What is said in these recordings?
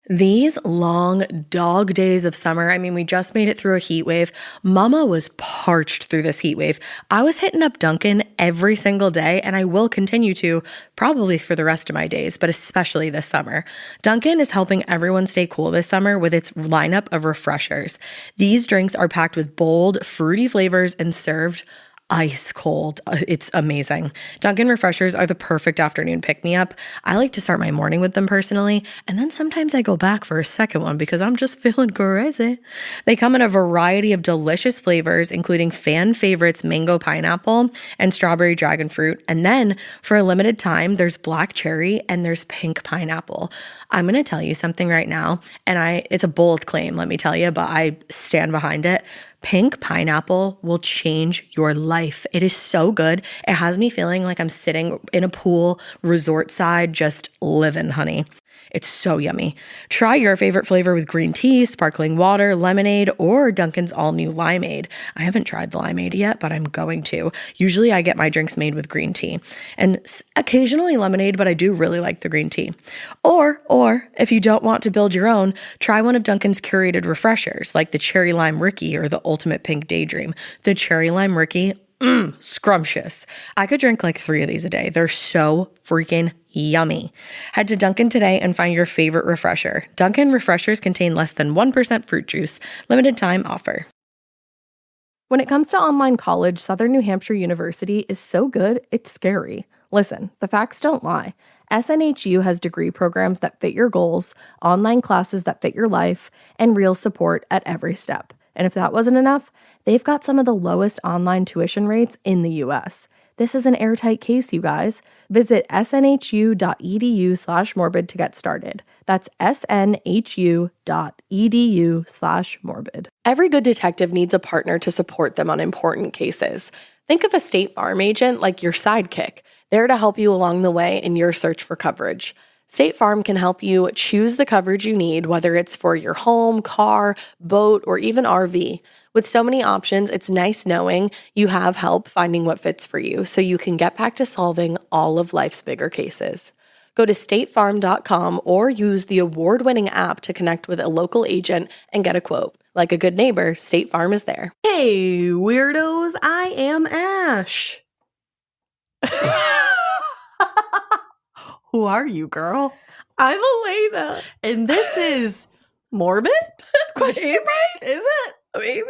These long dog days of summer, I mean, we just made it through a heat wave. Mama was parched through this heat wave. I was hitting up Dunkin' every single day, and I will continue to probably for the rest of my days, but especially this summer. Dunkin' is helping everyone stay cool this summer with its lineup of refreshers. These drinks are packed with bold, fruity flavors and served ice cold. It's amazing. Dunkin' refreshers are the perfect afternoon pick-me-up. I like to start my morning with them personally, and then sometimes I go back for a second one because I'm just feeling crazy. They come in a variety of delicious flavors, including fan favorites mango pineapple and strawberry dragon fruit. And then for a limited time, there's black cherry and there's pink pineapple. I'm going to tell you something right now, and it's a bold claim, let me tell you, but I stand behind it. Pink pineapple will change your life. It is so good. It has me feeling like I'm sitting in a pool, resort side, just living, honey. It's so yummy. Try your favorite flavor with green tea, sparkling water, lemonade, or Dunkin's all-new limeade. I haven't tried the limeade yet, but I'm going to. Usually I get my drinks made with green tea and occasionally lemonade, but I do really like the green tea. Or if you don't want to build your own, try one of Dunkin's curated refreshers like the Cherry Lime Ricky or the Ultimate Pink Daydream. The Cherry Lime Ricky, scrumptious. I could drink like 3 of these a day. They're so freaking yummy. Head to Dunkin' today and find your favorite refresher. Dunkin' refreshers contain less than 1% fruit juice. Limited time offer. When it comes to online college, Southern New Hampshire University is so good, it's scary. Listen, the facts don't lie. SNHU has degree programs that fit your goals, online classes that fit your life, and real support at every step. And if that wasn't enough, they've got some of the lowest online tuition rates in the U.S. This is an airtight case, you guys. Visit snhu.edu/morbid to get started. That's snhu.edu/morbid. Every good detective needs a partner to support them on important cases. Think of a State Farm agent like your sidekick, there to help you along the way in your search for coverage. State Farm can help you choose the coverage you need, whether it's for your home, car, boat, or even RV. With so many options, it's nice knowing you have help finding what fits for you so you can get back to solving all of life's bigger cases. Go to statefarm.com or use the award-winning app to connect with a local agent and get a quote. Like a good neighbor, State Farm is there. Hey, weirdos, I am Ash. Who are you, girl? I'm Elena. And this is Morbid? Question mark? Is it? Maybe.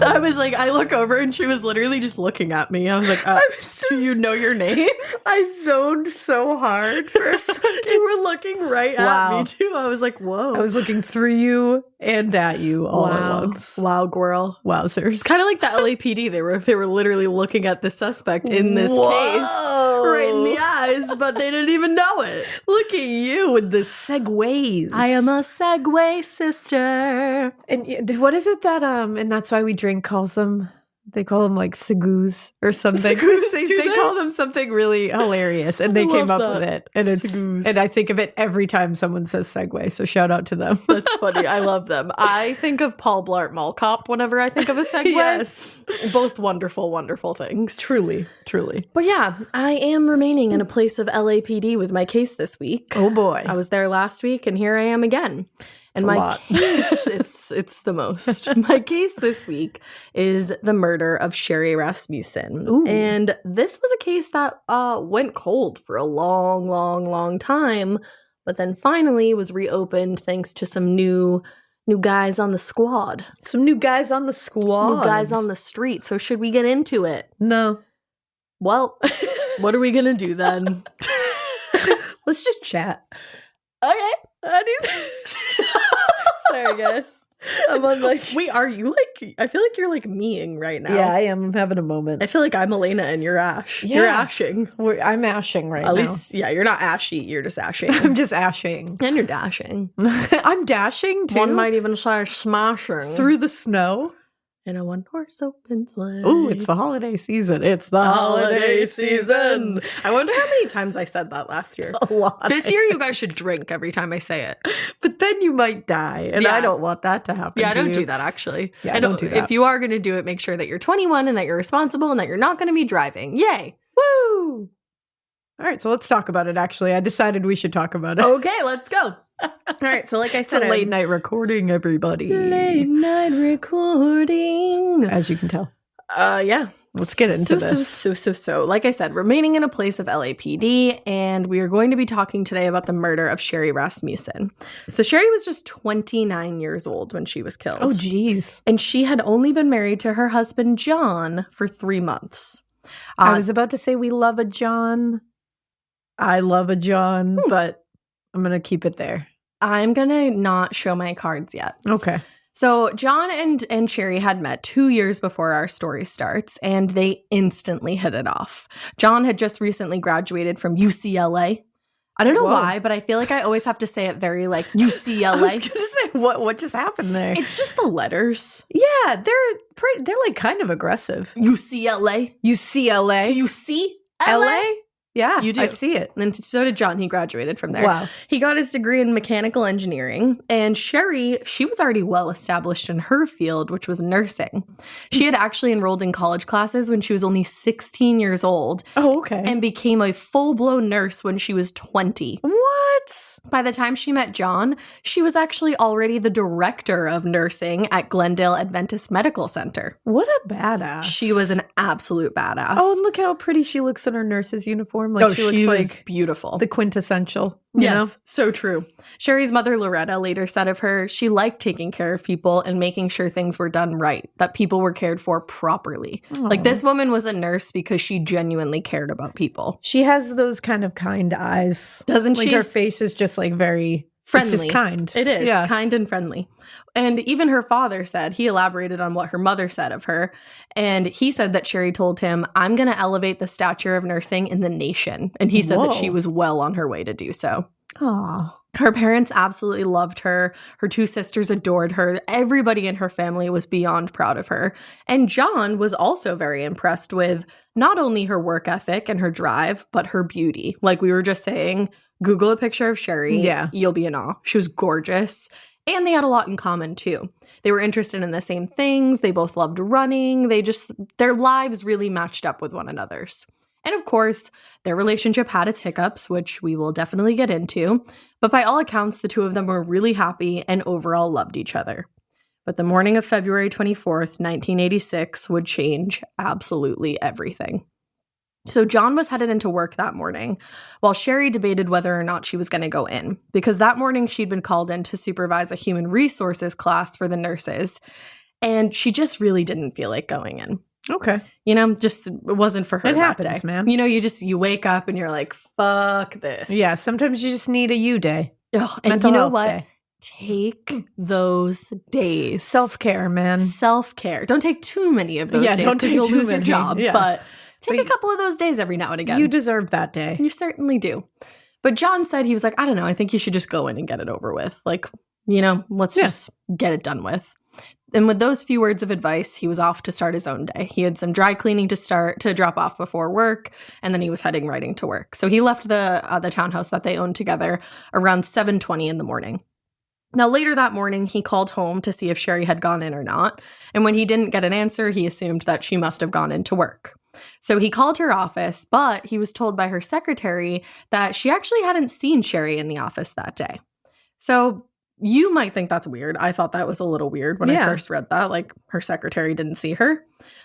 I was like, I look over and she was literally just looking at me. I was like, do you know your name? I zoned so hard for a second. You were looking right at me too. I was like, whoa. I was looking through you and at you all at once. Wow, girl. Wowzers. Kind of like the LAPD. They were literally looking at the suspect in this case right in the eyes, but they didn't even know it. Look at you with the segues. I am a Segway sister. And what is it that and that's why we drink calls them? They call them like segues or something. They call them something really hilarious, and they came up with it. And it's segues. And I think of it every time someone says Segway. So shout out to them. That's funny. I love them. I think of Paul Blart Mall Cop whenever I think of a Segway. Yes, both wonderful, wonderful things. Truly. But yeah, I am remaining in a place of LAPD with my case this week. Oh boy, I was there last week, and here I am again. And my case, it's the most. My case this week is the murder of Sherri Rasmussen. Ooh. And this was a case that went cold for a long time, but then finally was reopened thanks to some new guys on the squad. Some new guys on the squad. New guys on the street. So should we get into it? No. Well, what are we going to do then? Let's just chat. Okay. Sorry, guys. I'm on like. Wait, are you like? I feel like you're like meing right now. Yeah, I am. I'm having a moment. I feel like I'm Elena and you're Ash. Yeah. You're ashing. I'm ashing right now. At least, yeah, you're not ashy. You're just ashing. I'm just ashing. And you're dashing. I'm dashing too. One might even say smashing through the snow. In a one-horse open sleigh. Ooh, it's the holiday season. It's the holiday season. I wonder how many times I said that last year. A lot. This year, you guys should drink every time I say it. But then you might die, and Yeah. I don't want that to happen. Yeah, to don't you. do that, actually. Yeah, I don't do that. If you are going to do it, make sure that you're 21 and that you're responsible and that you're not going to be driving. Yay. Woo! All right, so let's talk about it, actually. I decided we should talk about it. Okay, let's go. All right, so like I It's said, a late night recording, everybody. late night recording. As you can tell. Yeah. Let's get into this. So, like I said, remaining in a place of LAPD, and we are going to be talking today about the murder of Sherri Rasmussen. So Sherri was just 29 years old when she was killed. Oh, geez. And she had only been married to her husband, John, for 3 months. I was about to say we love a John. I love a John, but I'm going to keep it there. I'm going to not show my cards yet. Okay. So John and Sherri had met 2 years before our story starts, and they instantly hit it off. John had just recently graduated from UCLA. I don't know why, but I feel like I always have to say it very like UCLA. I was going to say, what just happened there? It's just the letters. Yeah, they're like kind of aggressive. UCLA. UCLA. Do you see LA? Yeah, You do. I see it. And then so did John. He graduated from there. Wow. He got his degree in mechanical engineering. And Sherri, she was already well established in her field, which was nursing. She had actually enrolled in college classes when she was only 16 years old Oh, okay. and became a full-blown nurse when she was 20. What? By the time she met John, she was actually already the director of nursing at Glendale Adventist Medical Center. What a badass. She was an absolute badass. Oh, and look how pretty she looks in her nurse's uniform. Like she looks was like beautiful. the quintessential. You know? So true. Sherri's mother, Loretta, later said of her, she liked taking care of people and making sure things were done right, that people were cared for properly. Like, this woman was a nurse because she genuinely cared about people. She has those kind of kind eyes. Doesn't Like she? her face is just like very Friendly. It's just kind. It is. Yeah. Kind and friendly. And even her father said, he elaborated on what her mother said of her. And he said that Sherri told him, I'm going to elevate the stature of nursing in the nation. And he said that she Whoa. was well on her way to do so. Oh. Her parents absolutely loved her. Her 2 sisters adored her. Everybody in her family was beyond proud of her. And John was also very impressed with not only her work ethic and her drive, but her beauty. Like we were just saying, Google a picture of Sherri. Yeah. You'll be in awe. She was gorgeous. And they had a lot in common too. They were interested in the same things. They both loved running. Their lives really matched up with one another's. And of course, their relationship had its hiccups, which we will definitely get into. But by all accounts, the 2 of them were really happy and overall loved each other. But the morning of February 24th, 1986 would change absolutely everything. So John was headed into work that morning, while Sherri debated whether or not she was going to go in, because that morning she'd been called in to supervise a human resources class for the nurses, and she just really didn't feel like going in. Okay. You know, just it wasn't for her It that happens, day. man. You know, you wake up and you're like, fuck this. Yeah, sometimes you just need a you day. Ugh, and Mental you know health what? day. Take those days. Self-care, man. Self-care. Don't take too many of those days don't because take you'll too lose your many. job. Yeah. But take But a couple of those days every now and again. You deserve that day. You certainly do. But John said, he was like, I don't know, I think you should just go in and get it over with. Like, you know, let's just get it done with. And with those few words of advice, he was off to start his own day. He had some dry cleaning to drop off before work, and then he was heading right into work. So he left the townhouse that they owned together around 7:20 in the morning. Now, later that morning, he called home to see if Sherri had gone in or not. And when he didn't get an answer, he assumed that she must have gone into work. So he called her office, but he was told by her secretary that she actually hadn't seen Sherri in the office that day. So you might think that's weird. I thought that was a little weird when I first read that, like her secretary didn't see her.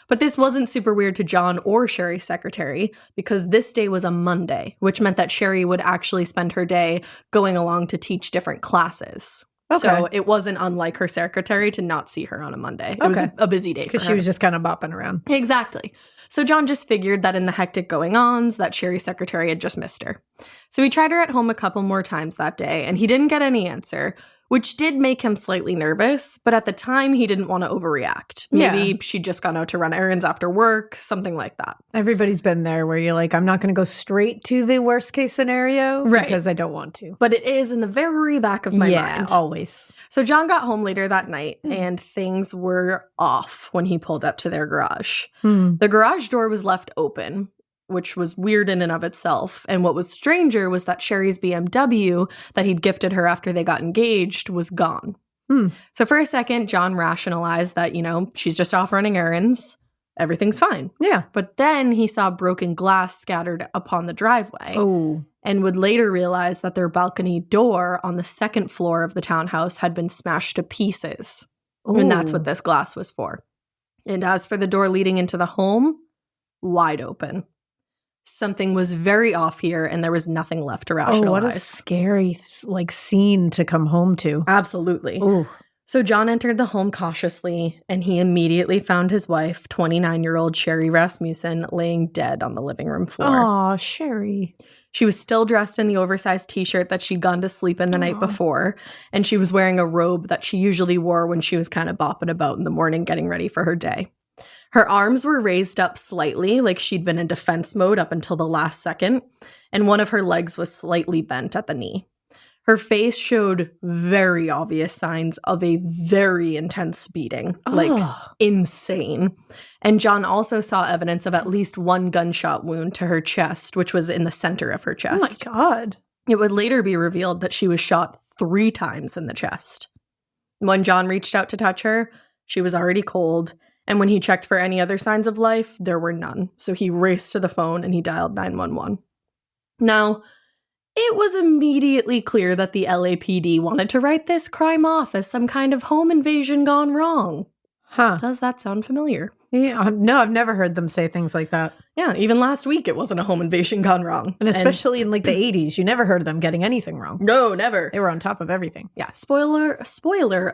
But this wasn't super weird to John or Sherri's secretary because this day was a Monday, which meant that Sherri would actually spend her day going along to teach different classes. Okay. So it wasn't unlike her secretary to not see her on a Monday. It was a busy day for her. Because she was just kind of bopping around. Exactly. So John just figured that in the hectic going-ons, that Sherri's secretary had just missed her. So he tried her at home a couple more times that day, and he didn't get any answer, which did make him slightly nervous. But at the time, he didn't want to overreact. Maybe she'd just gone out to run errands after work, something like that. Everybody's been there where you're like, I'm not going to go straight to the worst case scenario because I don't want to. But it is in the very back of my mind. Always. So John got home later that night, and things were off when he pulled up to their garage. The garage door was left open, which was weird in and of itself. And what was stranger was that Sherri's BMW that he'd gifted her after they got engaged was gone. So for a second, John rationalized that, she's just off running errands. Everything's fine. Yeah. But then he saw broken glass scattered upon the driveway. Oh. And would later realize that their balcony door on the second floor of the townhouse had been smashed to pieces. Ooh. And that's what this glass was for. And as for the door leading into the home, wide open. Something was very off here, and there was nothing left to rationalize. Oh, what a scary scene to come home to. Absolutely. Ooh. So John entered the home cautiously, and he immediately found his wife, 29-year-old Sherri Rasmussen, laying dead on the living room floor. Aw, Sherri. She was still dressed in the oversized t-shirt that she'd gone to sleep in the night before, and she was wearing a robe that she usually wore when she was kind of bopping about in the morning getting ready for her day. Her arms were raised up slightly, like she'd been in defense mode up until the last second, and one of her legs was slightly bent at the knee. Her face showed very obvious signs of a very intense beating, insane. And John also saw evidence of at least one gunshot wound to her chest, which was in the center of her chest. Oh my God. It would later be revealed that she was shot 3 times in the chest. When John reached out to touch her, she was already cold. And when he checked for any other signs of life, there were none. So he raced to the phone and he dialed 911. Now, it was immediately clear that the LAPD wanted to write this crime off as some kind of home invasion gone wrong. Huh. Does that sound familiar? Yeah. No, I've never heard them say things like that. Yeah, even last week it wasn't a home invasion gone wrong. And especially in the 80s, you never heard of them getting anything wrong. No, never. They were on top of everything. Yeah, spoiler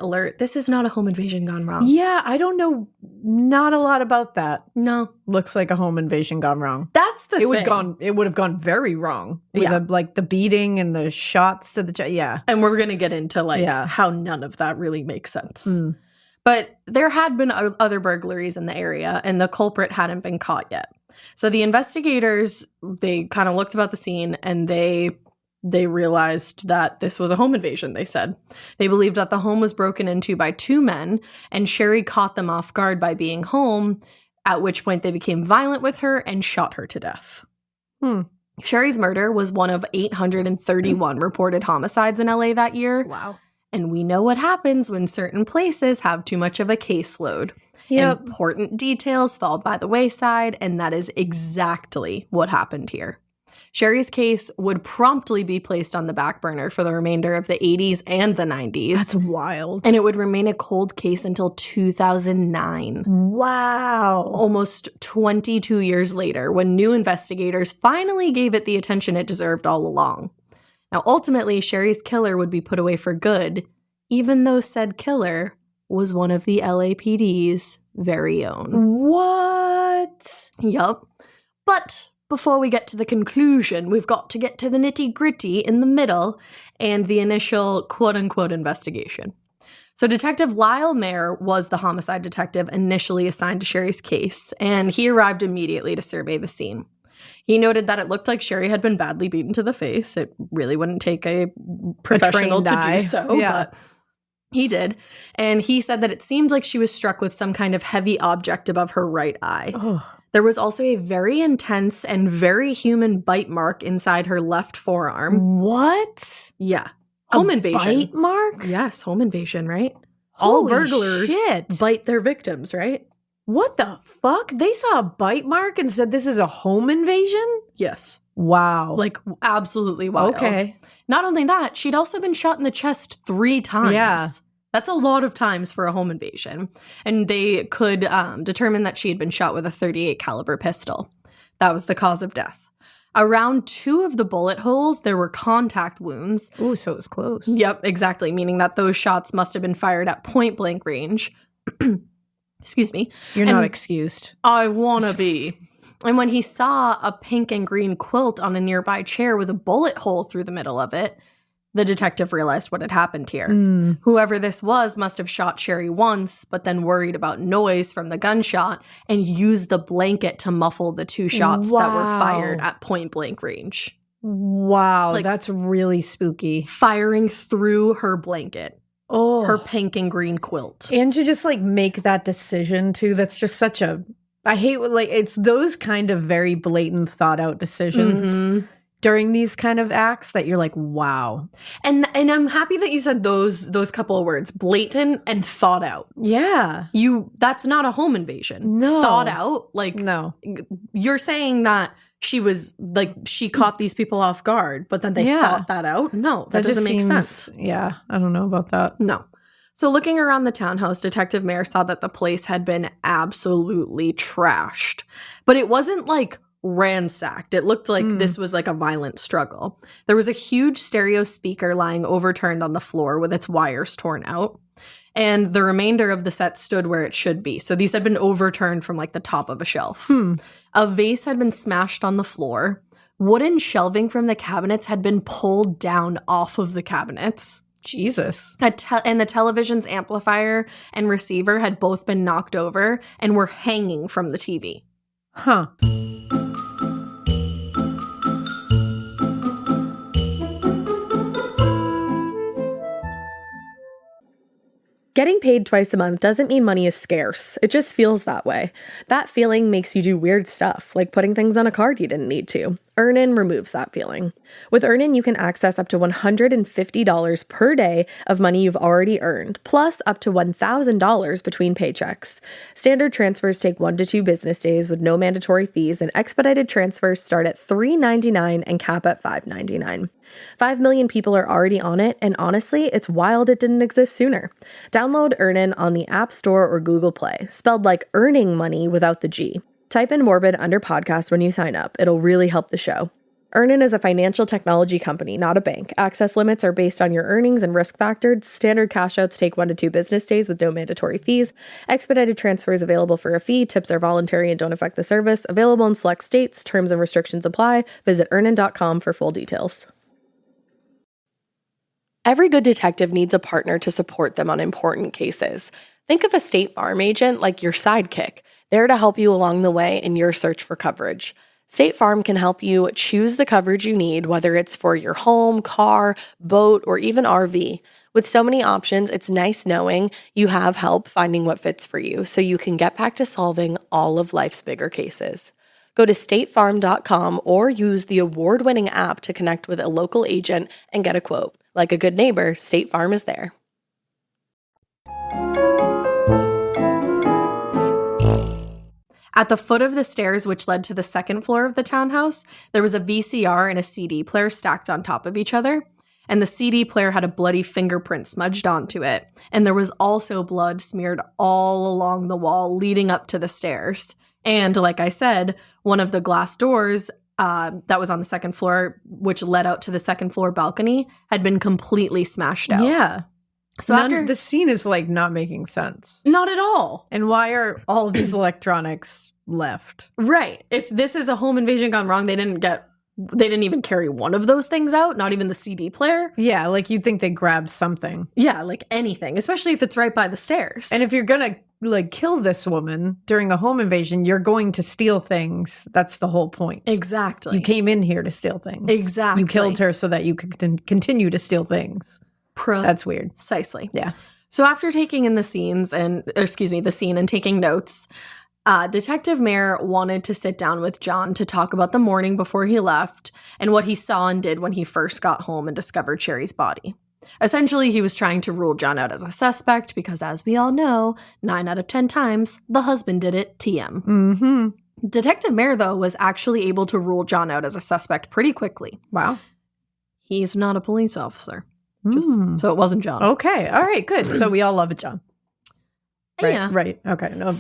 alert, this is not a home invasion gone wrong. Yeah, I don't know not a lot about that. No. Looks like a home invasion gone wrong. That's the thing. It would have gone very wrong. With the beating and the shots to the chest. Yeah. And we're going to get into how none of that really makes sense. But there had been other burglaries in the area, and the culprit hadn't been caught yet. So the investigators, they kind of looked about the scene, and they realized that this was a home invasion, they said. They believed that the home was broken into by 2 men, and Sherri caught them off guard by being home, at which point they became violent with her and shot her to death. Sherri's murder was one of 831 reported homicides in LA that year. Wow. And we know what happens when certain places have too much of a caseload. Yep. Important details fall by the wayside, and that is exactly what happened here. Sherri's case would promptly be placed on the back burner for the remainder of the 80s and the 90s. That's wild. And it would remain a cold case until 2009. Wow. Almost 22 years later, when new investigators finally gave it the attention it deserved all along. Now, ultimately, Sherri's killer would be put away for good, even though said killer was one of the LAPD's very own. What? Yup. But before we get to the conclusion, we've got to get to the nitty-gritty in the middle and the initial quote-unquote investigation. So Detective Lyle Mayer was the homicide detective initially assigned to Sherri's case, and he arrived immediately to survey the scene. He noted that it looked like Sherri had been badly beaten to the face. It really wouldn't take a professional to do so, but he did. And he said that it seemed like she was struck with some kind of heavy object above her right eye. Oh. There was also a very intense and very human bite mark inside her left forearm. What? Yeah. Home invasion. Bite mark? Yes, home invasion, right? Holy All burglars shit. bite their victims, right? What the fuck? They saw a bite mark and said this is a home invasion? Yes. Wow. Like, absolutely wild. Okay. Not only that, she'd also been shot in the chest 3 times. Yeah. That's a lot of times for a home invasion. And they could determine that she had been shot with a .38 caliber pistol. That was the cause of death. Around 2 of the bullet holes, there were contact wounds. Ooh, so it was close. Yep, exactly, meaning that those shots must have been fired at point-blank range. Excuse me. You're not excused. I wanna be. And when he saw a pink and green quilt on a nearby chair with a bullet hole through the middle of it, the detective realized what had happened here. Whoever this was must have shot Sherri once, but then worried about noise from the gunshot and used the blanket to muffle the 2 shots that were fired at point blank range. Wow, Like, that's really spooky. Firing through her blanket, her pink and green quilt. And to just like make that decision too, that's just such a, I hate like, it's those kind of very blatant thought out decisions during these kind of acts that you're like, wow. And I'm happy that you said those couple of words, blatant and thought out. Yeah. That's not a home invasion. No. Thought out. Like, No. you're saying that she was like, she caught these people off guard, but then they thought that out? No, that doesn't make sense. Yeah, I don't know about that. No. So looking around the townhouse, Detective Mayer saw that the place had been absolutely trashed. But it wasn't like ransacked. It looked like this was like a violent struggle. There was a huge stereo speaker lying overturned on the floor with its wires torn out. And the remainder of the set stood where it should be. So these had been overturned from like the top of a shelf. A vase had been smashed on the floor. Wooden shelving from the cabinets had been pulled down off of the cabinets. Jesus. And the television's amplifier and receiver had both been knocked over and were hanging from the TV. Huh. Getting paid twice a month doesn't mean money is scarce. It just feels that way. That feeling makes you do weird stuff, like putting things on a card you didn't need to. Earnin removes that feeling. With Earnin, you can access up to $150 per day of money you've already earned, plus up to $1,000 between paychecks. Standard transfers take 1 to 2 business days with no mandatory fees, and expedited transfers start at $3.99 and cap at $5.99. 5 million people are already on it, and honestly, it's wild it didn't exist sooner. Download Earnin on the App Store or Google Play, spelled like earning money without the G. Type in Morbid under podcast when you sign up. It'll really help the show. Earnin is a financial technology company, not a bank. Access limits are based on your earnings and risk factors. Standard cash outs take 1 to 2 business days with no mandatory fees. Expedited transfers available for a fee. Tips are voluntary and don't affect the service. Available in select states. Terms and restrictions apply. Visit earnin.com for full details. Every good detective needs a partner to support them on important cases. Think of a State Farm agent like your sidekick, there to help you along the way in your search for coverage. State Farm can help you choose the coverage you need, whether it's for your home, car, boat, or even RV. With so many options, it's nice knowing you have help finding what fits for you so you can get back to solving all of life's bigger cases. Go to statefarm.com or use the award-winning app to connect with a local agent and get a quote. Like a good neighbor, State Farm is there. At the foot of the stairs, which led to the second floor of the townhouse, there was a VCR and a CD player stacked on top of each other. And the CD player had a bloody fingerprint smudged onto it. And there was also blood smeared all along the wall leading up to the stairs. And like I said, one of the glass doors that was on the second floor, which led out to the second floor balcony, had been completely smashed out. Yeah. So after the scene is like not making sense. Not at all. And why are all of these electronics left? Right. If this is a home invasion gone wrong, they didn't even carry one of those things out, not even the CD player. Yeah, like you'd think they grabbed something. Yeah, like anything, especially if it's right by the stairs. And if you're gonna like kill this woman during a home invasion, you're going to steal things. That's the whole point. Exactly. You came in here to steal things. Exactly. You killed her so that you could continue to steal things. That's weird. Precisely. Yeah. So after taking in the scene and taking notes, Detective Mayer wanted to sit down with John to talk about the morning before he left and what he saw and did when he first got home and discovered Sherri's body. Essentially, he was trying to rule John out as a suspect because, as we all know, 9 out of 10 times, the husband did it, TM. Mm-hmm. Detective Mayer, though, was actually able to rule John out as a suspect pretty quickly. Wow. He's not a police officer. So it wasn't John. Okay. All right. Good. So we all love a John. Right. Yeah. Right. Okay. No,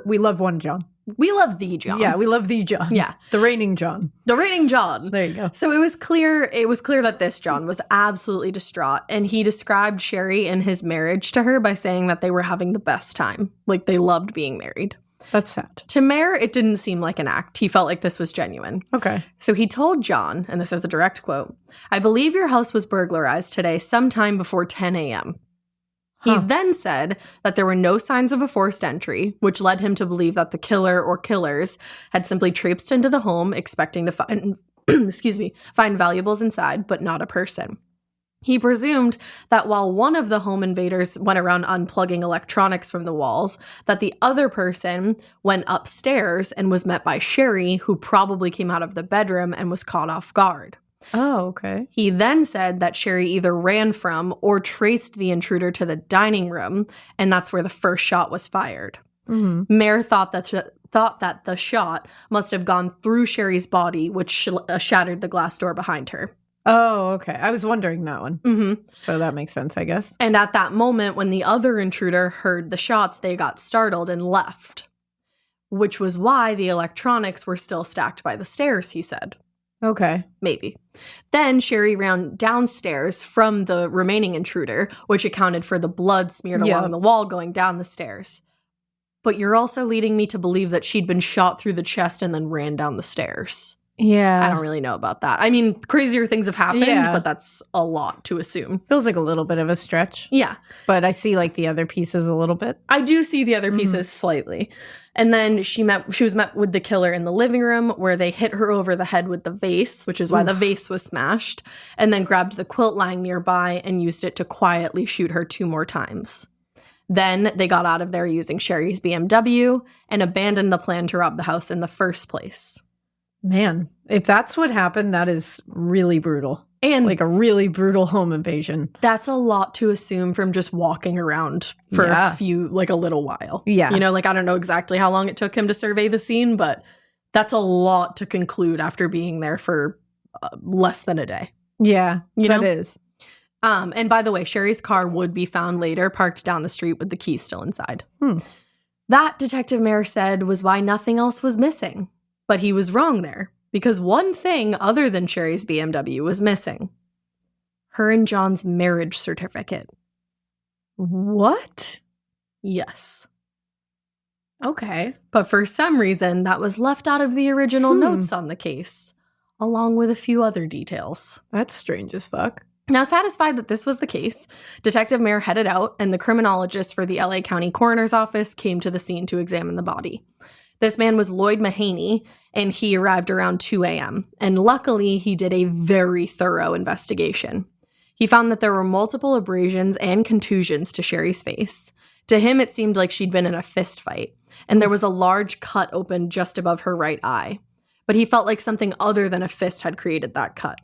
we love one John. We love the John. Yeah. We love the John. Yeah. The reigning John. The reigning John. There you go. So it was clear that this John was absolutely distraught, and he described Sherri and his marriage to her by saying that they were having the best time. Like, they loved being married. That's sad. To Mayer, it didn't seem like an act. He felt like this was genuine. Okay. So he told John, and this is a direct quote, "I believe your house was burglarized today sometime before 10 a.m. He then said that there were no signs of a forced entry, which led him to believe that the killer or killers had simply traipsed into the home expecting to find, find valuables inside, but not a person. He presumed that while one of the home invaders went around unplugging electronics from the walls, that the other person went upstairs and was met by Sherri, who probably came out of the bedroom and was caught off guard. Oh, okay. He then said that Sherri either ran from or traced the intruder to the dining room, and that's where the first shot was fired. Mm-hmm. Mayer thought that the shot must have gone through Sherri's body, which shattered the glass door behind her. Oh, okay. I was wondering that one. Mm-hmm. So that makes sense, I guess. And at that moment, when the other intruder heard the shots, they got startled and left, which was why the electronics were still stacked by the stairs, he said. Okay. Maybe. Then Sherri ran downstairs from the remaining intruder, which accounted for the blood smeared along the wall going down the stairs. But you're also leading me to believe that she'd been shot through the chest and then ran down the stairs. Yeah. I don't really know about that. I mean, crazier things have happened, but that's a lot to assume. Feels like a little bit of a stretch. Yeah. But I see like the other pieces a little bit. I do see the other pieces slightly. And then she was met with the killer in the living room, where they hit her over the head with the vase, which is why the vase was smashed, and then grabbed the quilt lying nearby and used it to quietly shoot her 2 more times. Then they got out of there using Sherri's BMW and abandoned the plan to rob the house in the first place. Man, if that's what happened, that is really brutal. And like a really brutal home invasion. That's a lot to assume from just walking around for a little while. Yeah. You know, like I don't know exactly how long it took him to survey the scene, but that's a lot to conclude after being there for less than a day. Yeah, that is. And by the way, Sherri's car would be found later parked down the street with the keys still inside. That, Detective Mayer said, was why nothing else was missing. But he was wrong there, because one thing other than Sherri's BMW was missing. Her and John's marriage certificate. What? Yes. Okay. But for some reason, that was left out of the original notes on the case, along with a few other details. That's strange as fuck. Now, satisfied that this was the case, Detective Mayer headed out, and the criminologist for the LA County Coroner's Office came to the scene to examine the body. This man was Lloyd Mahaney, and he arrived around 2 a.m. And luckily, he did a very thorough investigation. He found that there were multiple abrasions and contusions to Sherri's face. To him, it seemed like she'd been in a fist fight, and there was a large cut open just above her right eye. But he felt like something other than a fist had created that cut.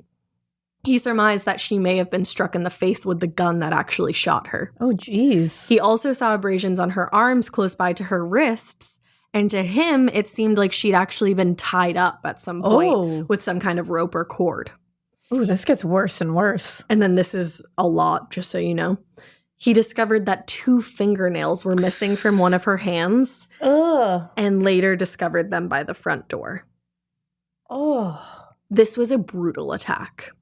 He surmised that she may have been struck in the face with the gun that actually shot her. Oh, geez. He also saw abrasions on her arms close by to her wrists, and to him, it seemed like she'd actually been tied up at some point with some kind of rope or cord. Ooh, this gets worse and worse. And then this is a lot, just so you know. He discovered that 2 fingernails were missing from one of her hands. And later discovered them by the front door. This was a brutal attack.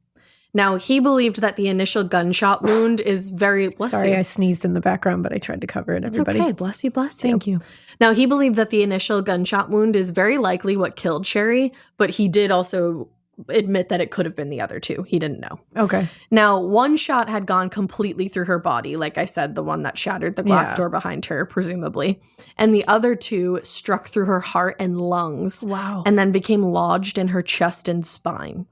Now, he believed that the initial gunshot wound is very... Sorry, I sneezed in the background, but I tried to cover it, everybody. It's okay. Bless you, bless you. Thank you. Now, he believed that the initial gunshot wound is very likely what killed Sherri, but he did also admit that it could have been the other 2. He didn't know. Okay. Now, one shot had gone completely through her body, like I said, the one that shattered the glass door behind her, presumably. And the other 2 struck through her heart and lungs. Wow. And then became lodged in her chest and spine.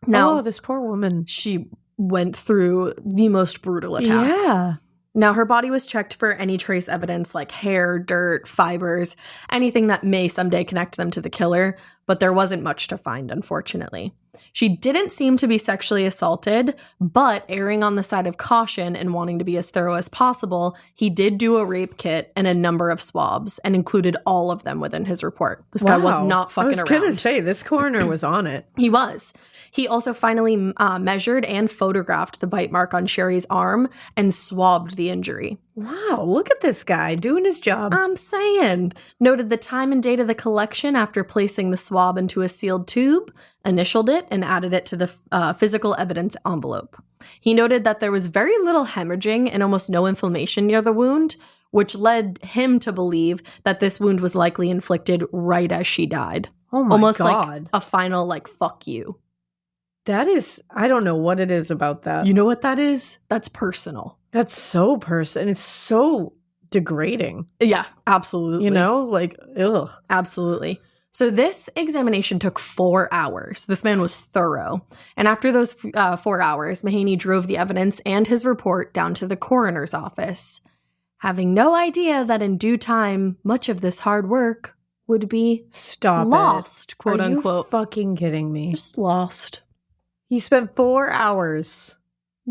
Now, this poor woman. She went through the most brutal attack. Yeah. Now, her body was checked for any trace evidence like hair, dirt, fibers, anything that may someday connect them to the killer, but there wasn't much to find, unfortunately. She didn't seem to be sexually assaulted, but erring on the side of caution and wanting to be as thorough as possible, he did do a rape kit and a number of swabs and included all of them within his report. This guy was not fucking around. I was going to say, this coroner was on it. He was. He also finally measured and photographed the bite mark on Sherri's arm and swabbed the injury. Wow, look at this guy doing his job. I'm saying. Noted the time and date of the collection after placing the swab into a sealed tube, initialed it, and added it to the physical evidence envelope. He noted that there was very little hemorrhaging and almost no inflammation near the wound, which led him to believe that this wound was likely inflicted right as she died. Oh my Almost God. like a final, like, fuck you. That is, I don't know what it is about that. You know what that is? That's personal. That's so personal. It's so degrading. Yeah, absolutely. You know, like, ugh. Absolutely. So this examination took 4 hours. This man was thorough. And after those 4 hours, Mahaney drove the evidence and his report down to the coroner's office, having no idea that in due time, much of this hard work would be lost, quote unquote. Are you fucking kidding me? Just lost. He spent 4 hours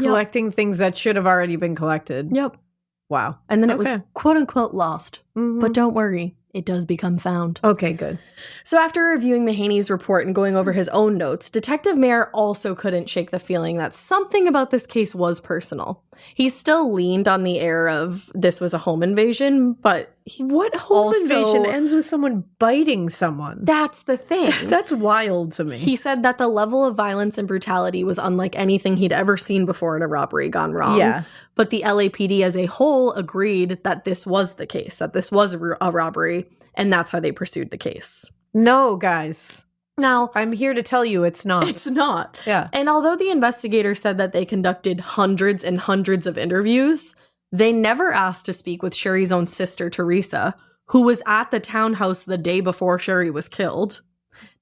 collecting things that should have already been collected. Yep. Wow. And then it was quote unquote lost. Mhm. But don't worry, it does become found. Okay, good. So after reviewing Mahaney's report and going over his own notes, Detective Mayer also couldn't shake the feeling that something about this case was personal. He still leaned on the air of this was a home invasion, but What home also- invasion ends with someone biting someone? that's the thing. That's wild to me. He said that the level of violence and brutality was unlike anything he'd ever seen before in a robbery gone wrong. Yeah. But the LAPD as a whole agreed that this was the case, that this was a robbery, and that's how they pursued the case. No, guys. Now, I'm here to tell you it's not. it's not. Yeah. And although the investigators said that they conducted hundreds and hundreds of interviews, they never asked to speak with Sherri's own sister, Teresa, who was at the townhouse the day before Sherri was killed.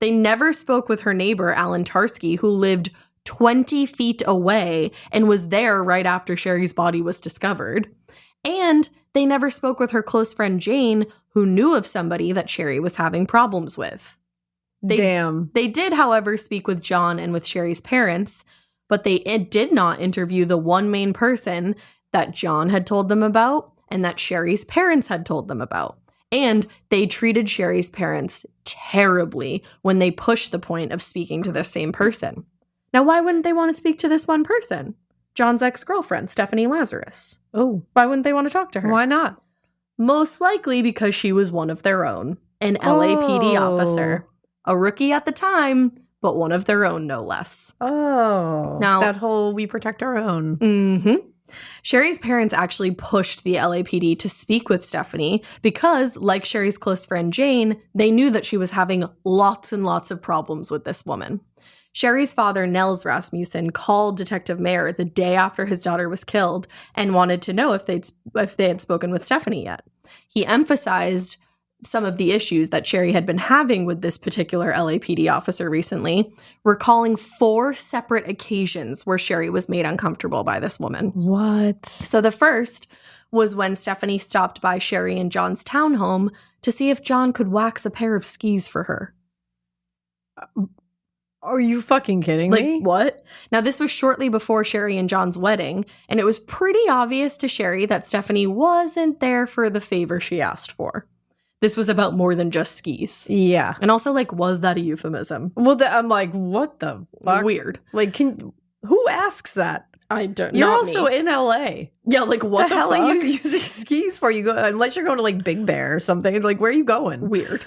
They never spoke with her neighbor, Alan Tarski, who lived 20 feet away and was there right after Sherri's body was discovered. And they never spoke with her close friend Jane, who knew of somebody that Sherri was having problems with. Damn. They did, however, speak with John and with Sherri's parents, but they did not interview the one main person that John had told them about and that Sherri's parents had told them about. And they treated Sherri's parents terribly when they pushed the point of speaking to this same person. Now, why wouldn't they want to speak to this one person? John's ex-girlfriend, Stephanie Lazarus. Oh. Why wouldn't they want to talk to her? Why not? Most likely because she was one of their own, an LAPD officer. A rookie at the time, but one of their own, no less. Oh. Now- that whole we protect our own. Mm-hmm. Sherri's parents actually pushed the LAPD to speak with Stephanie because, like Sherri's close friend Jane, they knew that she was having lots and lots of problems with this woman. Sherri's father, Nels Rasmussen, called Detective Mayer the day after his daughter was killed and wanted to know if they had spoken with Stephanie yet. He emphasized some of the issues that Sherri had been having with this particular LAPD officer recently, recalling 4 separate occasions where Sherri was made uncomfortable by this woman. What? So the first was when Stephanie stopped by Sherri and John's townhome to see if John could wax a pair of skis for her. Are you fucking kidding me? Like, what? Now, this was shortly before Sherri and John's wedding, and it was pretty obvious to Sherri that Stephanie wasn't there for the favor she asked for. This was about more than just skis. Yeah. And also, like, was that a euphemism? Well, I'm like, what the fuck? Weird. Like, who asks that? I don't. You're not also me. in LA. Yeah, like, what the hell fuck? are you using skis for? You go unless you're going to like Big Bear or something. Like, where are you going? Weird.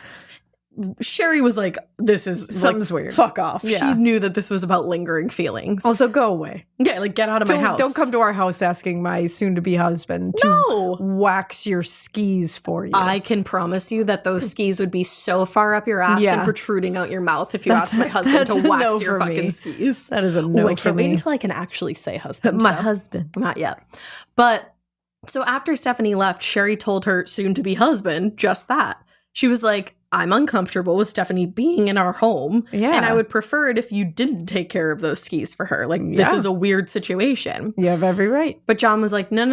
Sherri was like, this is Something's like, weird. Fuck off. Yeah. She knew that this was about lingering feelings. Also, go away. Yeah, like, get out of my house. Don't come to our house asking my soon-to-be husband to No. wax your skis for you. I can promise you that those skis would be so far up your ass Yeah. and protruding out your mouth if you That's- asked my husband that's to a wax no your for fucking me. skis. That is a no I for can't wait me. until I can actually say husband. My though. husband. Not yet. But so after Stephanie left, Sherri told her soon-to-be husband just that. She was like, I'm uncomfortable with Stephanie being in our home. Yeah. And I would prefer it if you didn't take care of those skis for her. Like, this Yeah. is a weird situation. You have every right. But John was like, no,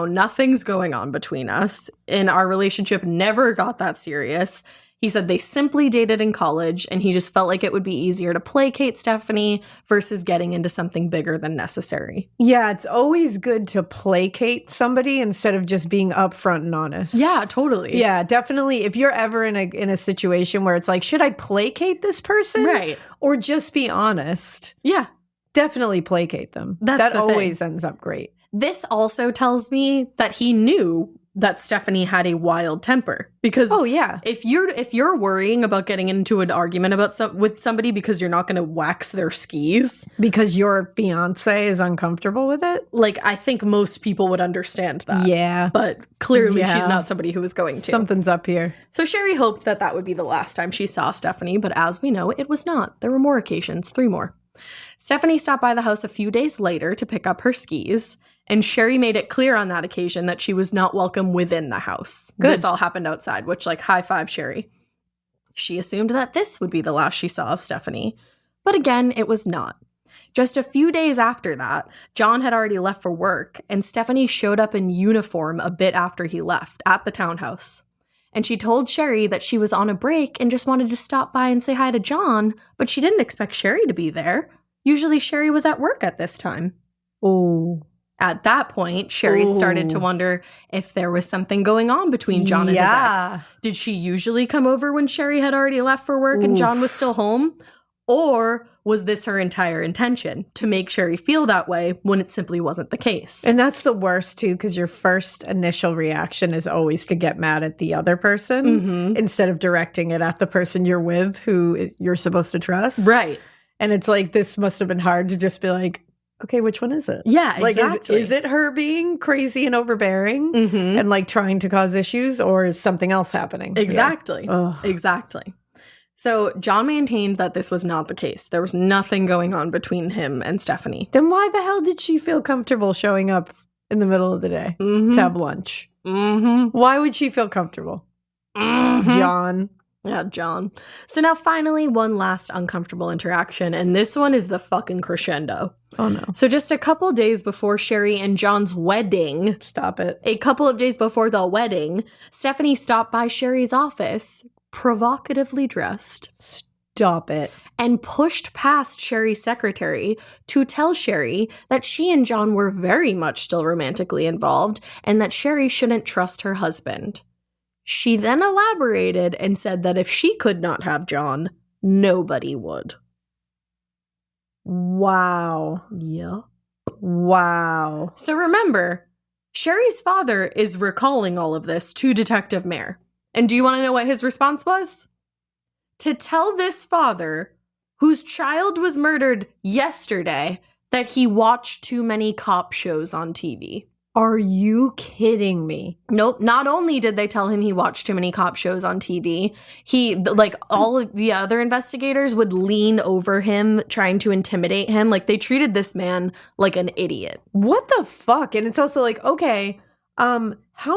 nothing's going on between us. And our relationship never got that serious. He said they simply dated in college, and he just felt like it would be easier to placate Stephanie versus getting into something bigger than necessary. Yeah, it's always good to placate somebody instead of just being upfront and honest. Yeah, totally. Yeah, definitely. If you're ever in a situation where it's like, should I placate this person? Right. Or just be honest? Yeah. Definitely placate them. That's that the thing. always ends up great. This also tells me that he knew that Stephanie had a wild temper. Because Oh, yeah. if you're worrying about getting into an argument with somebody because you're not going to wax their skis, Because your fiance is uncomfortable with it? like, I think most people would understand that. Yeah. But clearly Yeah. she's not somebody who was going to. Something's up here. So Sherri hoped that that would be the last time she saw Stephanie, but as we know, it was not. There were more occasions, 3 more. Stephanie stopped by the house a few days later to pick up her skis, and Sherri made it clear on that occasion that she was not welcome within the house. Good. This all happened outside, which, like, high five, Sherri. She assumed that this would be the last she saw of Stephanie, but again, it was not. Just a few days after that, John had already left for work, and Stephanie showed up in uniform a bit after he left at the townhouse. And she told Sherri that she was on a break and just wanted to stop by and say hi to John, but she didn't expect Sherri to be there. Usually Sherri was at work at this time. Oh. At that point, Sherri started to wonder if there was something going on between John and his ex. Did she usually come over when Sherri had already left for work and John was still home? Or was this her entire intention, to make Sherri feel that way when it simply wasn't the case? And that's the worst, too, because your first initial reaction is always to get mad at the other person instead of directing it at the person you're with who you're supposed to trust. Right. And it's like, this must have been hard to just be like, okay, which one is it? Yeah, like, exactly. Is it her being crazy and overbearing and like trying to cause issues, or is something else happening? Exactly. Yeah. Exactly. So John maintained that this was not the case. There was nothing going on between him and Stephanie. Then why the hell did she feel comfortable showing up in the middle of the day to have lunch? Why would she feel comfortable? John. Yeah, John. So now finally, one last uncomfortable interaction, and this one is the fucking crescendo. Oh, no. So just a couple days before Sherri and John's wedding, Stop it. a couple of days before the wedding, Stephanie stopped by Sherri's office, provocatively dressed, Stop it. and pushed past Sherri's secretary to tell Sherri that she and John were very much still romantically involved and that Sherri shouldn't trust her husband. She then elaborated and said that if she could not have John, nobody would. Wow. Yeah. Wow. So remember, Sherri's father is recalling all of this to Detective Mayer. And do you want to know what his response was? To tell this father, whose child was murdered yesterday, that he watched too many cop shows on TV. Are you kidding me? Nope. Not only did they tell him he watched too many cop shows on TV, all of the other investigators would lean over him, trying to intimidate him. Like, they treated this man like an idiot. What the fuck? And it's also like, okay, how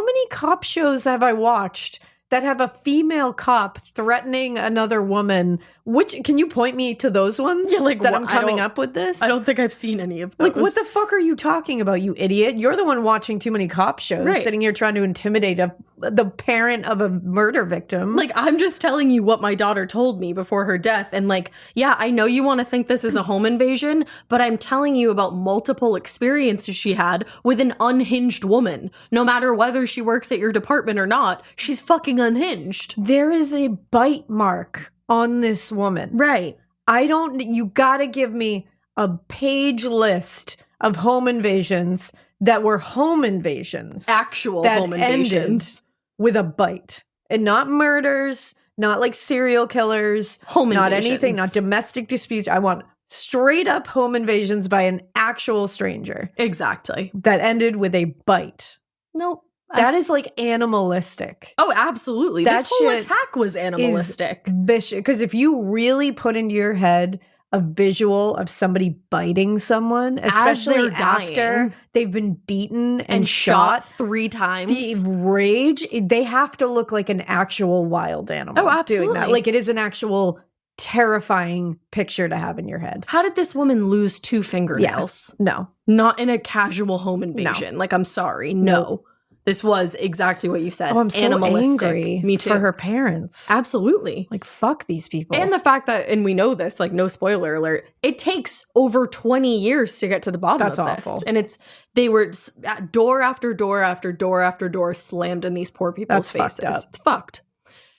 many cop shows have I watched that have a female cop threatening another woman? Which, can you point me to those ones? Yeah, like, that what- I'm I coming don't- up with this? I don't think I've seen any of those. Like, what the fuck are you talking about, you idiot? You're the one watching too many cop shows, Right. sitting here trying to intimidate the parent of a murder victim. Like, I'm just telling you what my daughter told me before her death. And like, yeah, I know you want to think this is a home invasion, but I'm telling you about multiple experiences she had with an unhinged woman. No matter whether she works at your department or not, she's fucking unhinged. There is a bite mark on this woman. Right. You gotta give me a page list of home invasions that were home invasions. Actual that home invasions. ended with a bite. And not murders, not like serial killers, Home not invasions. anything, not domestic disputes. I want straight up home invasions by an actual stranger Exactly. that ended with a bite. Nope. That is like animalistic. Oh, absolutely. That This whole shit attack was animalistic. Vicious. Because if you really put into your head a visual of somebody biting someone, especially they're dying. after they've been beaten And shot 3 times. the rage, they have to look like an actual wild animal. Oh, Doing absolutely. that. Like, it is an actual terrifying picture to have in your head. How did this woman lose 2 fingernails? No. Not in a casual home invasion. Like, I'm sorry. No. This was exactly what you said. Oh, I'm so animalistic. angry Me too. for her parents. Absolutely. Like, fuck these people. And the fact that, and we know this, like, no spoiler alert, it takes over 20 years to get to the bottom That's of this. awful. And they were at door after door after door after door slammed in these poor people's That's fucked faces. up. It's fucked.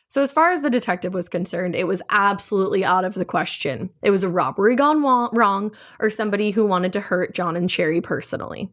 So as far as the detective was concerned, it was absolutely out of the question. It was a robbery gone wrong or somebody who wanted to hurt John and Sherri personally.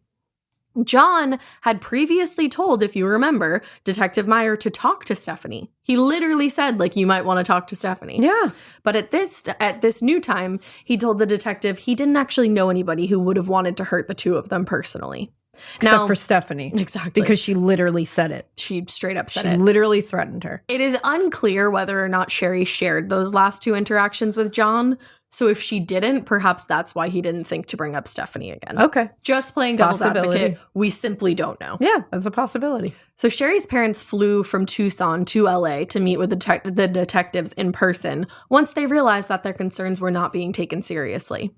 John had previously told, if you remember, Detective Meyer to talk to Stephanie. He literally said, like, you might want to talk to Stephanie. Yeah. But at this new time, he told the detective he didn't actually know anybody who would have wanted to hurt the two of them personally. Except for Stephanie. Exactly. Because she literally said it. She straight up said She it. literally threatened her. It is unclear whether or not Sherri shared those last two interactions with John. So if she didn't, perhaps that's why he didn't think to bring up Stephanie again. Okay. Just playing devil's Possibility. advocate, we simply don't know. Yeah, that's a possibility. So Sherri's parents flew from Tucson to LA to meet with the detectives in person once they realized that their concerns were not being taken seriously.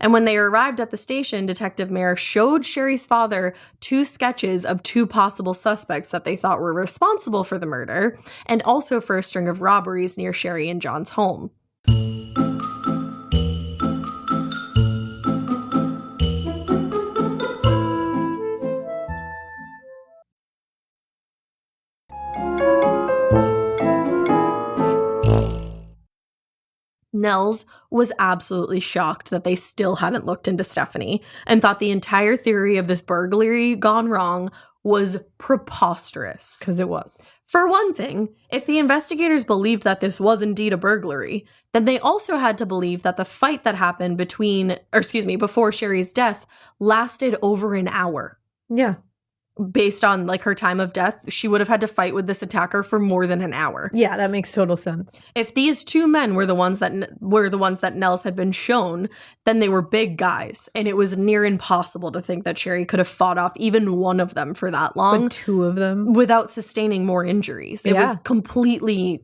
And when they arrived at the station, Detective Mayer showed Sherri's father 2 sketches of 2 possible suspects that they thought were responsible for the murder, and also for a string of robberies near Sherri and John's home. Nels was absolutely shocked that they still hadn't looked into Stephanie and thought the entire theory of this burglary gone wrong was preposterous. Because it was. For one thing, if the investigators believed that this was indeed a burglary, then they also had to believe that the fight that happened before Sherri's death lasted over an hour. Yeah. Based on like her time of death, she would have had to fight with this attacker for more than an hour. Yeah, that makes total sense. If these 2 men were the ones that Nels had been shown, then they were big guys, and it was near impossible to think that Sherri could have fought off even one of them for that long. But 2 of them without sustaining more injuries. It was completely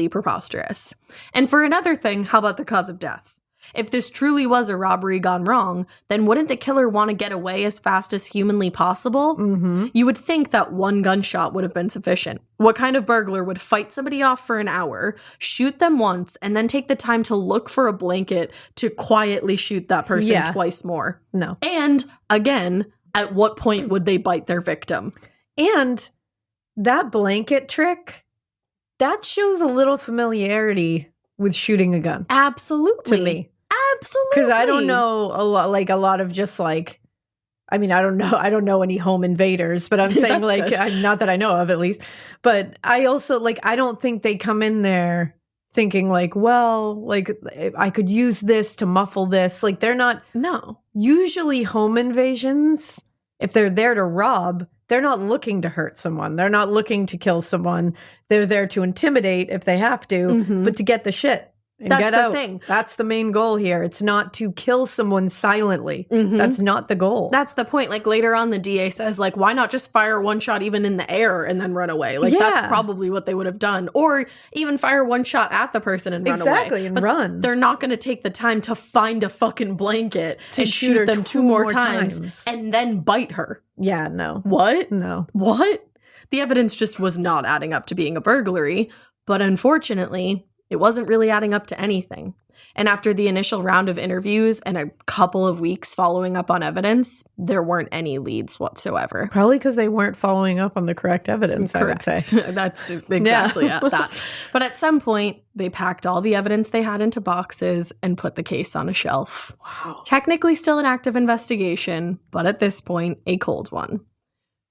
preposterous. And for another thing, how about the cause of death? If this truly was a robbery gone wrong, then wouldn't the killer want to get away as fast as humanly possible? Mm-hmm. You would think that 1 gunshot would have been sufficient. What kind of burglar would fight somebody off for an hour, shoot them once, and then take the time to look for a blanket to quietly shoot that person twice more? No. And, again, at what point would they bite their victim? And that blanket trick, that shows a little familiarity with shooting a gun. Absolutely. To me. Absolutely. Because I don't know a lot of just like, I mean, I don't know any home invaders, but I'm saying like, not that I know of at least, but I also like, I don't think they come in there thinking like, well, like I could use this to muffle this. Like they're not, no. Usually home invasions, if they're there to rob, they're not looking to hurt someone. They're not looking to kill someone. They're there to intimidate if they have to, but to get the shit and get out. Thing. That's the main goal here. It's not to kill someone silently. That's not the goal. That's the point. Like later on, the DA says, like, why not just fire 1 shot even in the air and then run away? Like that's probably what they would have done. Or even fire 1 shot at the person and run away. Exactly, and run. They're not going to take the time to find a fucking blanket and shoot them 2 more times and then bite her. Yeah, no. What? No. What? The evidence just was not adding up to being a burglary. But unfortunately, it wasn't really adding up to anything. And after the initial round of interviews and a couple of weeks following up on evidence, there weren't any leads whatsoever. Probably because they weren't following up on the correct evidence, Correct. I would say. That's exactly that. But at some point, they packed all the evidence they had into boxes and put the case on a shelf. Wow. Technically still an active investigation, but at this point, a cold one.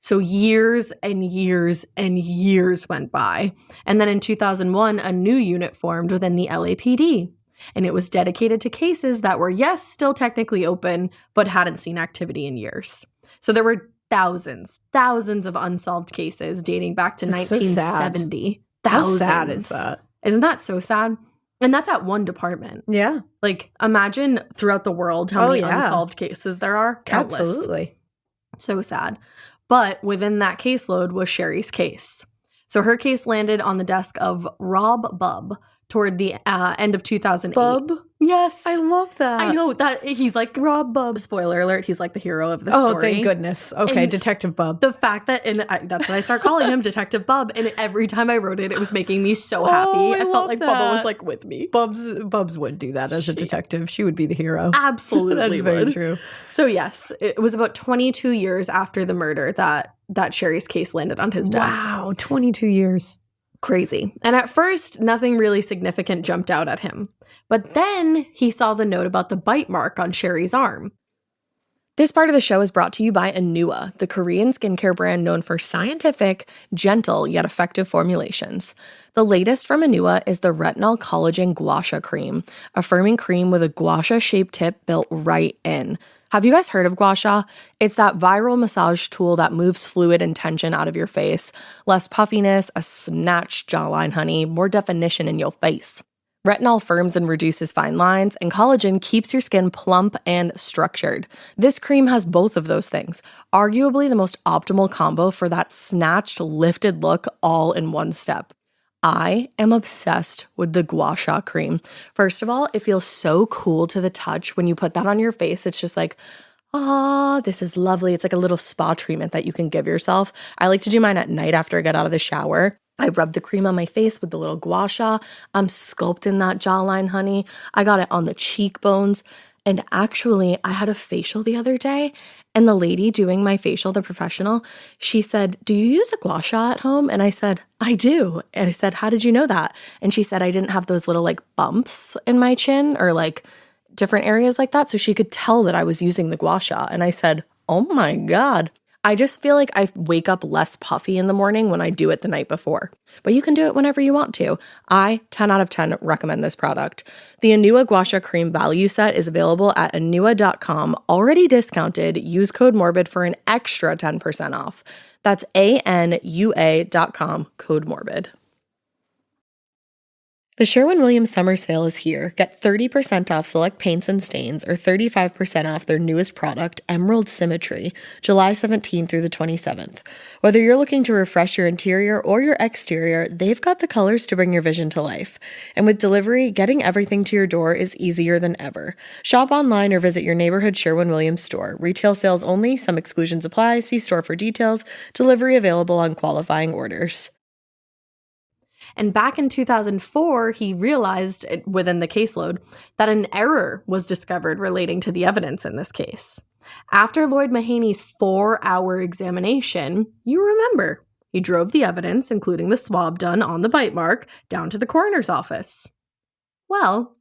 So years and years and years went by. And then in 2001, a new unit formed within the LAPD. And it was dedicated to cases that were, yes, still technically open, but hadn't seen activity in years. So there were thousands of unsolved cases dating back to 1970. So thousands. How sad is that? Isn't that so sad? And that's at one department. Yeah. Like, imagine throughout the world how many unsolved cases there are. Countless. Absolutely. So sad. But within that caseload was Sherri's case. So her case landed on the desk of Rob Bubb toward the end of 2008. Bubb? Yes. I love that. I know that he's like Rob Bubb. Spoiler alert, he's like the hero of the story. Oh, thank goodness. Okay, and Detective Bubb. The fact that, that's what I start calling him, Detective Bubb. And every time I wrote it, it was making me so happy. I felt like Bubba was like with me. Bubs would do that as a detective. She would be the hero. Absolutely. That's very true. So yes, it was about 22 years after the murder that Sherri's case landed on his desk. Wow, 22 years. Crazy. And at first, nothing really significant jumped out at him. But then he saw the note about the bite mark on Sherri's arm. This part of the show is brought to you by Anua, the Korean skincare brand known for scientific, gentle, yet effective formulations. The latest from Anua is the Retinol Collagen Gua Sha Cream, a firming cream with a gua sha-shaped tip built right in. Have you guys heard of gua sha? It's that viral massage tool that moves fluid and tension out of your face. Less puffiness, a snatched jawline, honey, more definition in your face. Retinol firms and reduces fine lines, and collagen keeps your skin plump and structured. This cream has both of those things, arguably the most optimal combo for that snatched, lifted look all in one step. I am obsessed with the Gua Sha cream. First of all, it feels so cool to the touch. When you put that on your face, it's just like, this is lovely. It's like a little spa treatment that you can give yourself. I like to do mine at night after I get out of the shower. I rub the cream on my face with the little gua sha. I'm sculpting that jawline, honey. I got it on the cheekbones. And actually, I had a facial the other day, and the lady doing my facial, the professional, she said, "Do you use a gua sha at home?" And I said, "I do." And I said, "How did you know that?" And she said, "I didn't have those little like bumps in my chin or like different areas like that." So she could tell that I was using the gua sha. And I said, "Oh my God." I just feel like I wake up less puffy in the morning when I do it the night before. But you can do it whenever you want to. I, 10 out of 10, recommend this product. The Anua Gua Sha Cream value set is available at anua.com, already discounted. Use code MORBID for an extra 10% off. That's ANUA.com, code MORBID. The Sherwin-Williams summer sale is here. Get 30% off select paints and stains or 35% off their newest product, Emerald Symmetry, July 17th through the 27th. Whether you're looking to refresh your interior or your exterior, they've got the colors to bring your vision to life. And with delivery, getting everything to your door is easier than ever. Shop online or visit your neighborhood Sherwin-Williams store. Retail sales only. Some exclusions apply. See store for details. Delivery available on qualifying orders. And back in 2004, he realized within the caseload that an error was discovered relating to the evidence in this case. After Lloyd Mahaney's 4-hour examination, you remember, he drove the evidence, including the swab done on the bite mark, down to the coroner's office. Well,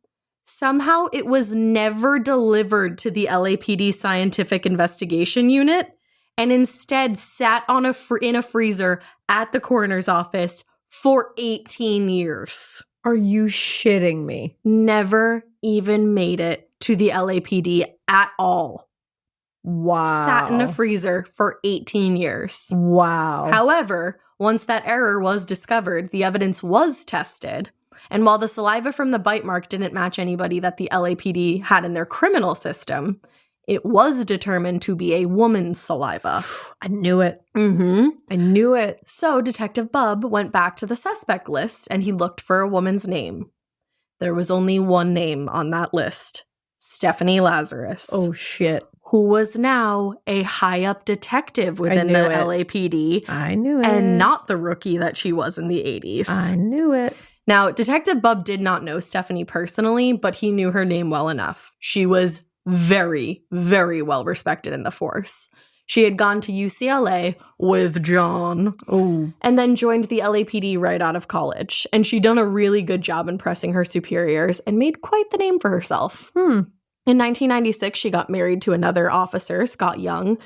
somehow it was never delivered to the LAPD Scientific Investigation Unit and instead sat on in a freezer at the coroner's office for 18 years. Are you shitting me? Never even made it to the LAPD at all. Wow. Sat in a freezer for 18 years. Wow. However, once that error was discovered, the evidence was tested. And while the saliva from the bite mark didn't match anybody that the LAPD had in their criminal system, it was determined to be a woman's saliva. I knew it. Mm-hmm. I knew it. So Detective Bub went back to the suspect list and he looked for a woman's name. There was only one name on that list, Stephanie Lazarus. Oh, shit. Who was now a high-up detective within the LAPD. I knew it. And not the rookie that she was in the 80s. I knew it. Now, Detective Bub did not know Stephanie personally, but he knew her name well enough. She was very, very well respected in the force. She had gone to UCLA with John and then joined the LAPD right out of college. And she'd done a really good job impressing her superiors and made quite the name for herself. In 1996, she got married to another officer, Scott Young.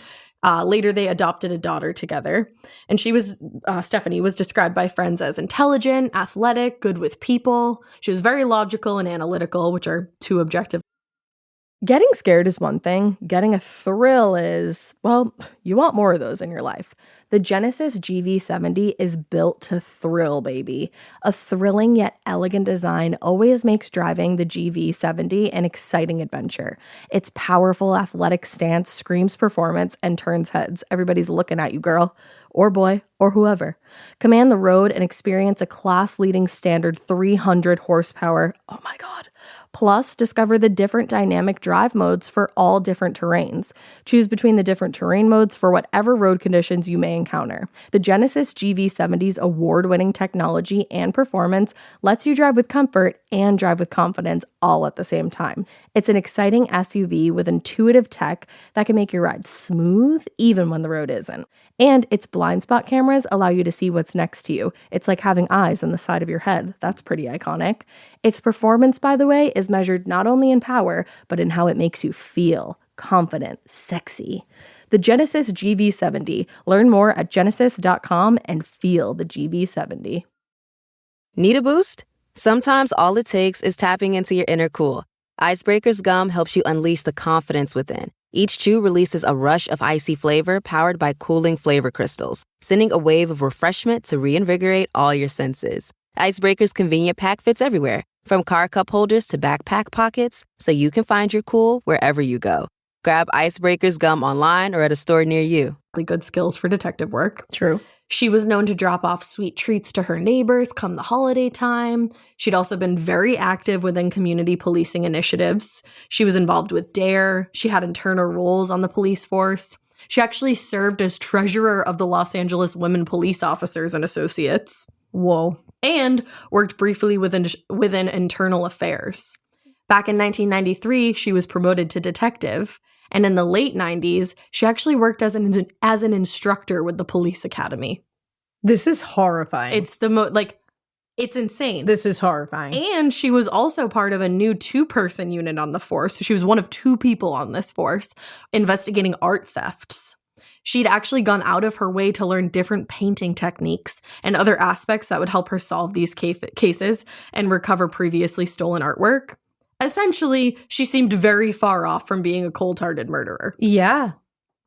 Later, they adopted a daughter together. And Stephanie was described by friends as intelligent, athletic, good with people. She was very logical and analytical, which are two objective. Getting scared is one thing. Getting a thrill is, well, you want more of those in your life. The Genesis GV70 is built to thrill, baby. A thrilling yet elegant design always makes driving the GV70 an exciting adventure. Its powerful athletic stance screams performance and turns heads. Everybody's looking at you, girl, or boy, or whoever. Command the road and experience a class-leading standard 300 horsepower. Oh my God. Plus, discover the different dynamic drive modes for all different terrains. Choose between the different terrain modes for whatever road conditions you may encounter. The Genesis GV70's award-winning technology and performance lets you drive with comfort and drive with confidence all at the same time. It's an exciting SUV with intuitive tech that can make your ride smooth even when the road isn't. And its blind spot cameras allow you to see what's next to you. It's like having eyes on the side of your head. That's pretty iconic. Its performance, by the way, is measured not only in power, but in how it makes you feel. confident, sexy. The Genesis GV70. Learn more at genesis.com and feel the GV70. Need a boost? Sometimes all it takes is tapping into your inner cool. Icebreaker's gum helps you unleash the confidence within. Each chew releases a rush of icy flavor powered by cooling flavor crystals, sending a wave of refreshment to reinvigorate all your senses. Icebreaker's convenient pack fits everywhere, from car cup holders to backpack pockets, so you can find your cool wherever you go. Grab Icebreaker's gum online or at a store near you. Good skills for detective work. True. She was known to drop off sweet treats to her neighbors come the holiday time. She'd also been very active within community policing initiatives. She was involved with DARE. She had internal roles on the police force. She actually served as treasurer of the Los Angeles Women Police Officers and Associates. Whoa. And worked briefly within internal affairs. Back in 1993, she was promoted to detective. And in the late 90s, she actually worked as an instructor with the police academy. This is horrifying. It's it's insane. This is horrifying. And she was also part of a new 2-person unit on the force. So she was one of 2 people on this force investigating art thefts. She'd actually gone out of her way to learn different painting techniques and other aspects that would help her solve these cases and recover previously stolen artwork. Essentially, she seemed very far off from being a cold-hearted murderer. Yeah.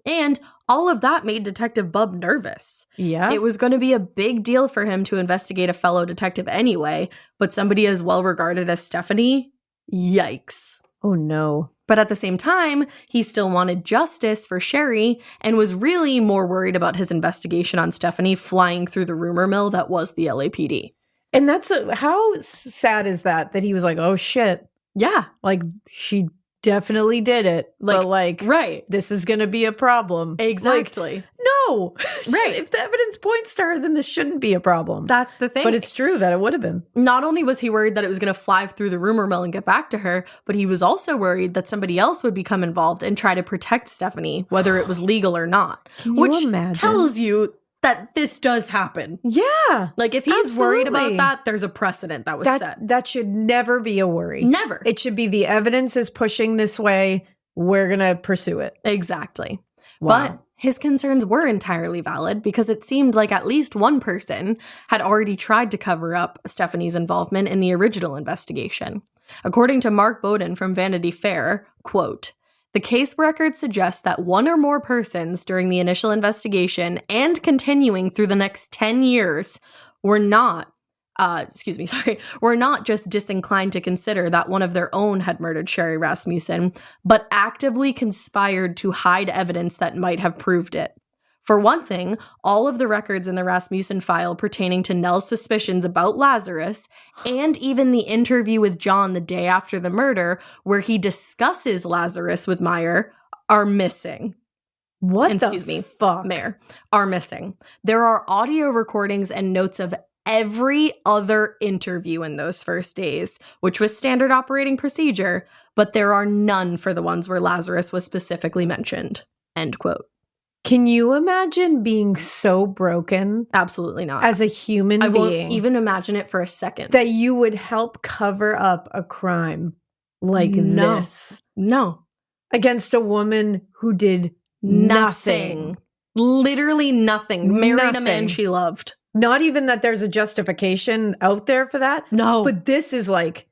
And all of that made Detective Bub nervous. Yeah. It was going to be a big deal for him to investigate a fellow detective anyway, but somebody as well regarded as Stephanie? Yikes. Oh, no. But at the same time, he still wanted justice for Sherri and was really more worried about his investigation on Stephanie flying through the rumor mill that was the LAPD. And that's how sad is that he was like, oh, shit. Yeah. Like, she definitely did it. But right. This is going to be a problem. Exactly. No. Right. If the evidence points to her, then this shouldn't be a problem. That's the thing. But it's true that it would have been. Not only was he worried that it was going to fly through the rumor mill and get back to her, but he was also worried that somebody else would become involved and try to protect Stephanie, whether it was legal or not. Can you which imagine? tells you that this does happen. Yeah. Like, if he's worried about Absolutely. that, there's a precedent that was set. That should never be a worry. Never. It should be the evidence is pushing this way. We're going to pursue it. Exactly. Wow. But his concerns were entirely valid because it seemed like at least one person had already tried to cover up Stephanie's involvement in the original investigation. According to Mark Bowden from Vanity Fair, quote, "The case record suggests that one or more persons during the initial investigation and continuing through the next 10 years were not just disinclined to consider that one of their own had murdered Sherri Rasmussen, but actively conspired to hide evidence that might have proved it. For one thing, all of the records in the Rasmussen file pertaining to Nell's suspicions about Lazarus, and even the interview with John the day after the murder, where he discusses Lazarus with Meyer, are missing." What Excuse the me, fuck? Mayor, are missing. There are audio recordings and notes of every other interview in those first days, which was standard operating procedure, but there are none for the ones where Lazarus was specifically mentioned. End quote. Can you imagine being so broken Absolutely not. as a human I won't being even imagine it for a second. that you would help cover up a crime like No. this No. against a woman who did nothing? Literally nothing. Married a man Nothing. she loved. Not even that there's a justification out there for that. No. But this is like,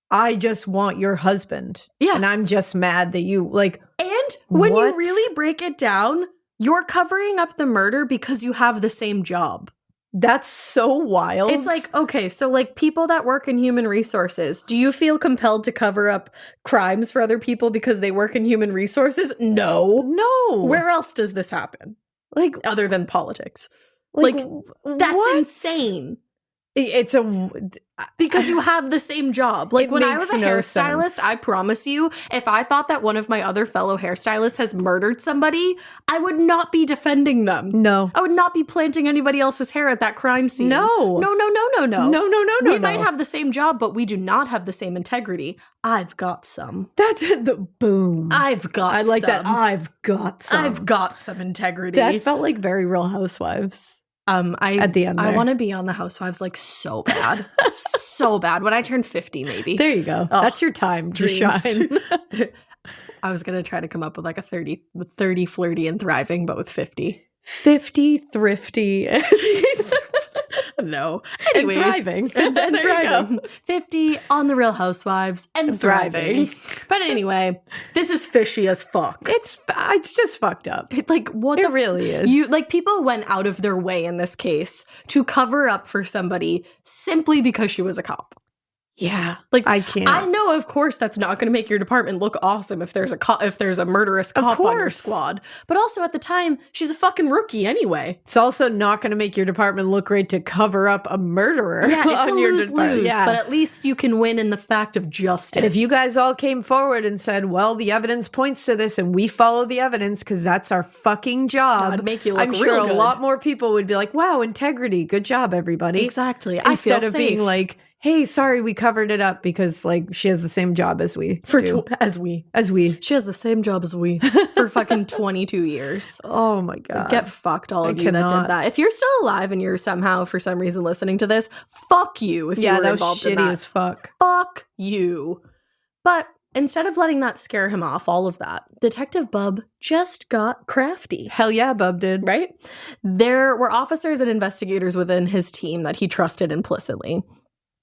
I just want your husband. Yeah. And I'm just mad that you like. And when What? you really break it down, you're covering up the murder because you have the same job. That's so wild. It's like, okay, so like people that work in human resources, do you feel compelled to cover up crimes for other people because they work in human resources? No. no. Where else does this happen? Like, Other than politics. like That's what? insane. It's a Because you have the same job. Like It when I was makes a no hairstylist, sense. I promise you, if I thought that one of my other fellow hairstylists has murdered somebody, I would not be defending them. no. I would not be planting anybody else's hair at that crime scene. No. No. No. We might have the same job, but we do not have the same integrity. I've got some. That's the boom. I've got I like that. some. I've got some. I've got some integrity. That felt like very Real Housewives. I at the end I there. want to be on the Housewives like so bad. So bad. When I turn 50, maybe. There you go. Oh, That's your time to dreams. shine. I was going to try to come up with like a 30 flirty and thriving, but with 50. 50 thrifty. No. Anyways, And thriving. And There you thriving. 50 on the Real Housewives and thriving. But anyway, this is fishy as fuck. It's just fucked up. Like, what It really is. You like, people went out of their way in this case to cover up for somebody simply because she was a cop. Yeah. Like, I can't. I know, of course, that's not going to make your department look awesome if there's a murderous cop on your squad. But also, at the time, she's a fucking rookie anyway. It's also not going to make your department look great to cover up a murderer. Yeah, it's a on your lose-lose, Yeah. but at least you can win in the fact of justice. And if you guys all came forward and said, well, the evidence points to this and we follow the evidence because that's our fucking job, That'd make you look I'm sure real a good. lot more people would be like, wow, integrity. Good job, everybody. Exactly. I feel Instead of safe. being like, hey, sorry, we covered it up because like she has the same job as we do. as we. She She has the same job as we for fucking 22 years. Oh my God. Get fucked, all I of you that cannot. did that. If you're still alive and you're somehow, for some reason, listening to this, fuck you if you Yeah, were that was involved in shitty that. as fuck. Fuck you. But instead of letting that scare him off, all of that, Detective Bub just got crafty. Hell yeah, Bub did. Right? There were officers and investigators within his team that he trusted implicitly.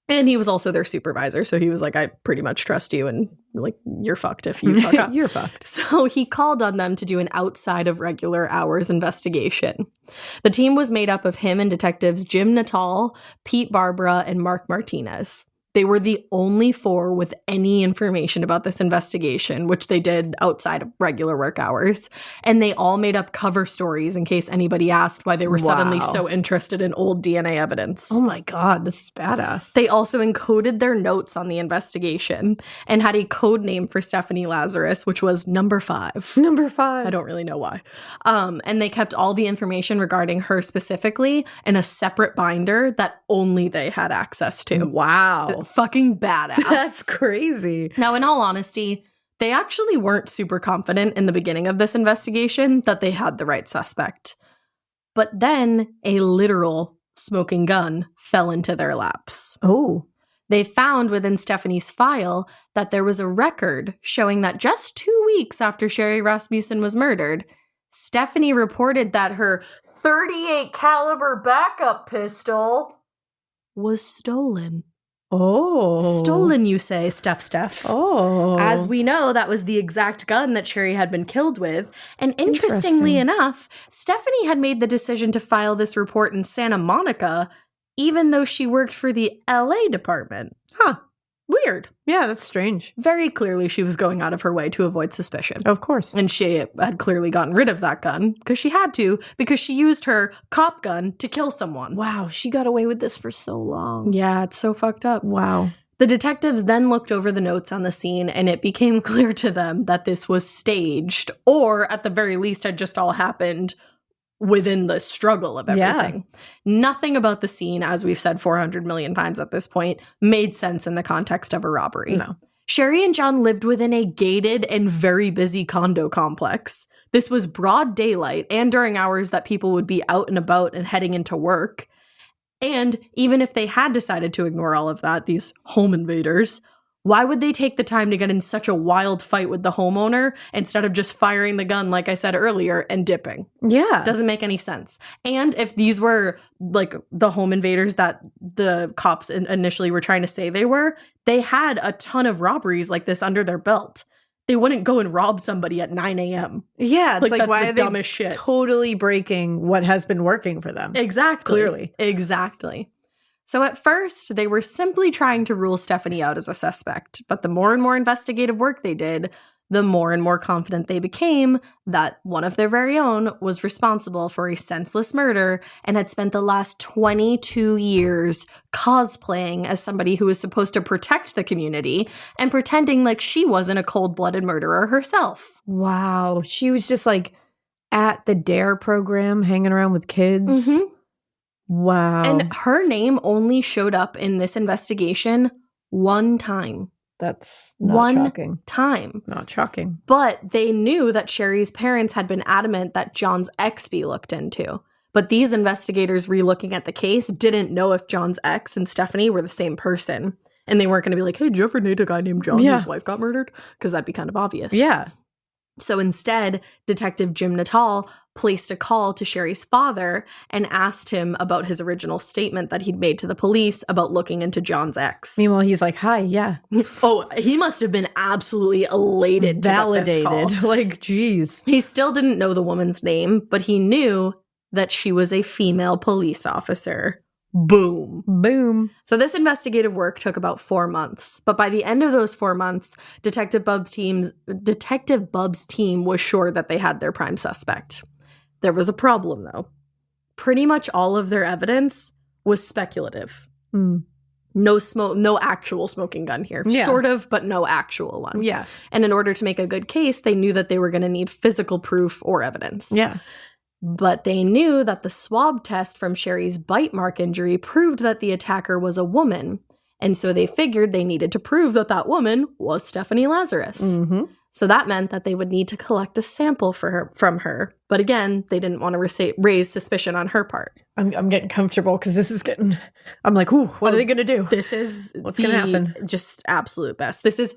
And he was also their supervisor. So he was like, I pretty much trust you. And like, you're fucked if you fuck up. You're fucked. So he called on them to do an outside of regular hours investigation. The team was made up of him and detectives Jim Natal, Pete Barbara, and Mark Martinez. They were the only four with any information about this investigation, which they did outside of regular work hours. And they all made up cover stories in case anybody asked why they were suddenly Wow. so interested in old DNA evidence. Oh my God, this is badass. They also encoded their notes on the investigation and had a code name for Stephanie Lazarus, which was number 5. Number 5. I don't really know why. And they kept all the information regarding her specifically in a separate binder that only they had access to. Wow. Fucking badass. That's crazy. Now, in all honesty, they actually weren't super confident in the beginning of this investigation that they had the right suspect. But then a literal smoking gun fell into their laps. Oh. They found within Stephanie's file that there was a record showing that just 2 weeks after Sherri Rasmussen was murdered, Stephanie reported that her .38 caliber backup pistol was stolen. Oh. Stolen, you say, Steph. Oh. As we know, that was the exact gun that Sherri had been killed with. And interestingly Interesting. enough, Stephanie had made the decision to file this report in Santa Monica, even though she worked for the LA department. Huh. Weird. Yeah, that's strange. Very clearly, she was going out of her way to avoid suspicion. Of course. And she had clearly gotten rid of that gun because she had to, because she used her cop gun to kill someone. Wow, she got away with this for so long. Yeah, it's so fucked up. Wow. The detectives then looked over the notes on the scene, and it became clear to them that this was staged, or at the very least had just all happened within the struggle of everything. Nothing about the scene, as we've said 400 million times at this point, made sense in the context of a robbery. No. Sherri and John lived within a gated and very busy condo complex. This was broad daylight and during hours that people would be out and about and heading into work. And even if they had decided to ignore all of that, these home invaders, why would they take the time to get in such a wild fight with the homeowner instead of just firing the gun, like I said earlier, and dipping? Yeah. Doesn't make any sense. And if these were like the home invaders that the cops initially were trying to say they were, they had a ton of robberies like this under their belt. They wouldn't go and rob somebody at 9 a.m. Yeah, it's like that's why the are they dumbest shit. totally breaking what has been working for them? Exactly. Clearly. Exactly. So at first, they were simply trying to rule Stephanie out as a suspect, but the more and more investigative work they did, the more and more confident they became that one of their very own was responsible for a senseless murder and had spent the last 22 years cosplaying as somebody who was supposed to protect the community and pretending like she wasn't a cold-blooded murderer herself. Wow. She was just like at the DARE program hanging around with kids. Mhm. Wow. And her name only showed up in this investigation one time. that's not One shocking. time. Not shocking. But they knew that Sherri's parents had been adamant that John's ex be looked into. But these investigators relooking at the case didn't know if John's ex and Stephanie were the same person. And they weren't going to be like, hey, did you ever date a guy named John Yeah. whose wife got murdered? Because that'd be kind of obvious. Yeah. So instead, Detective Jim Nuttall placed a call to Sherri's father and asked him about his original statement that he'd made to the police about looking into John's ex. Meanwhile, he's like, hi, yeah. Oh, he must have been absolutely elated to get this call. Validated. Like, geez. He still didn't know the woman's name, but he knew that she was a female police officer. Boom. Boom. So this investigative work took about 4 months, but by the end of those 4 months, Detective Bubb's team was sure that they had their prime suspect. There was a problem, though. Pretty much all of their evidence was speculative. No actual smoking gun here. Yeah. Sort of, but no actual one. Yeah. And in order to make a good case, they knew that they were going to need physical proof or evidence. Yeah. But they knew that the swab test from Sherri's bite mark injury proved that the attacker was a woman. And so they figured they needed to prove that that woman was Stephanie Lazarus. Mm-hmm. So that meant that they would need to collect a sample from her. But again, they didn't want to raise suspicion on her part. I'm getting comfortable because this is getting, I'm like, ooh, what are they going to do? This is What's going to happen? Just absolute best. This is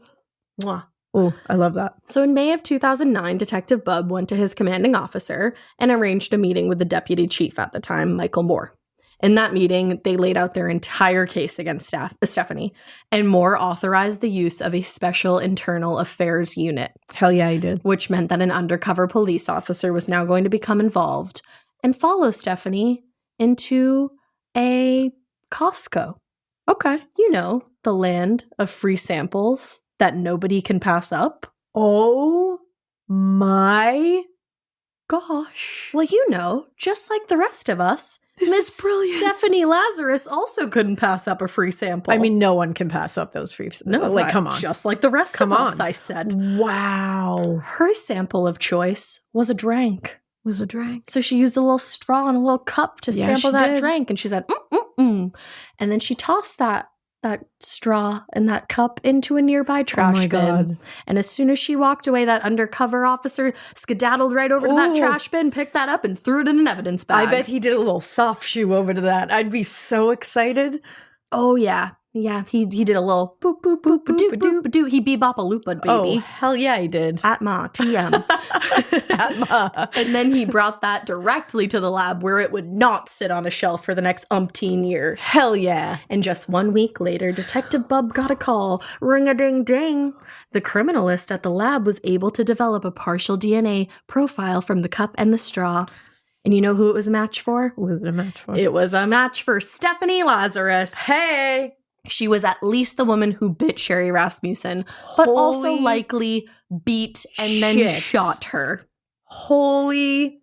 mwah. Oh, I love that. So in May of 2009, Detective Bubb went to his commanding officer and arranged a meeting with the deputy chief at the time, Michael Moore. In that meeting, they laid out their entire case against Stephanie, and Moore authorized the use of a special internal affairs unit, Hell yeah, he did. which meant that an undercover police officer was now going to become involved and follow Stephanie into a Costco. Okay. You know, the land of free samples that nobody can pass up. Oh my gosh. Well, you know, just like the rest of us, This Miss is brilliant. Stephanie Lazarus also couldn't pass up a free sample. I mean, no one can pass up those free. no, like, come on. Just like the rest Come of us, on. I said. Wow. Her sample of choice was a drink. Was a drink. So she used a little straw and a little cup to Yeah, sample she that did. drink. And she said, And then she tossed that straw and that cup into a nearby trash bin. God. And as soon as she walked away, that undercover officer skedaddled right over to that Ooh. trash bin, picked that up, and threw it in an evidence bag. I bet he did a little soft shoe over to that. I'd be so excited. Oh, yeah. Yeah, he did a little boop, boop, boop, boop, boop, boop, boop. He bebop-a-loopa'd, baby. Oh, hell yeah, he did. At Ma, TM. And then he brought that directly to the lab where it would not sit on a shelf for the next umpteen years. Hell yeah. And just 1 week later, Detective Bubb got a call. Ring-a-ding-ding. The criminalist at the lab was able to develop a partial DNA profile from the cup and the straw. And you know who it was a match for? What was it a match for? It was a match for Stephanie Lazarus. Hey. She was at least the woman who bit Sherri Rasmussen, but also Holy likely beat and then shit. shot her. Holy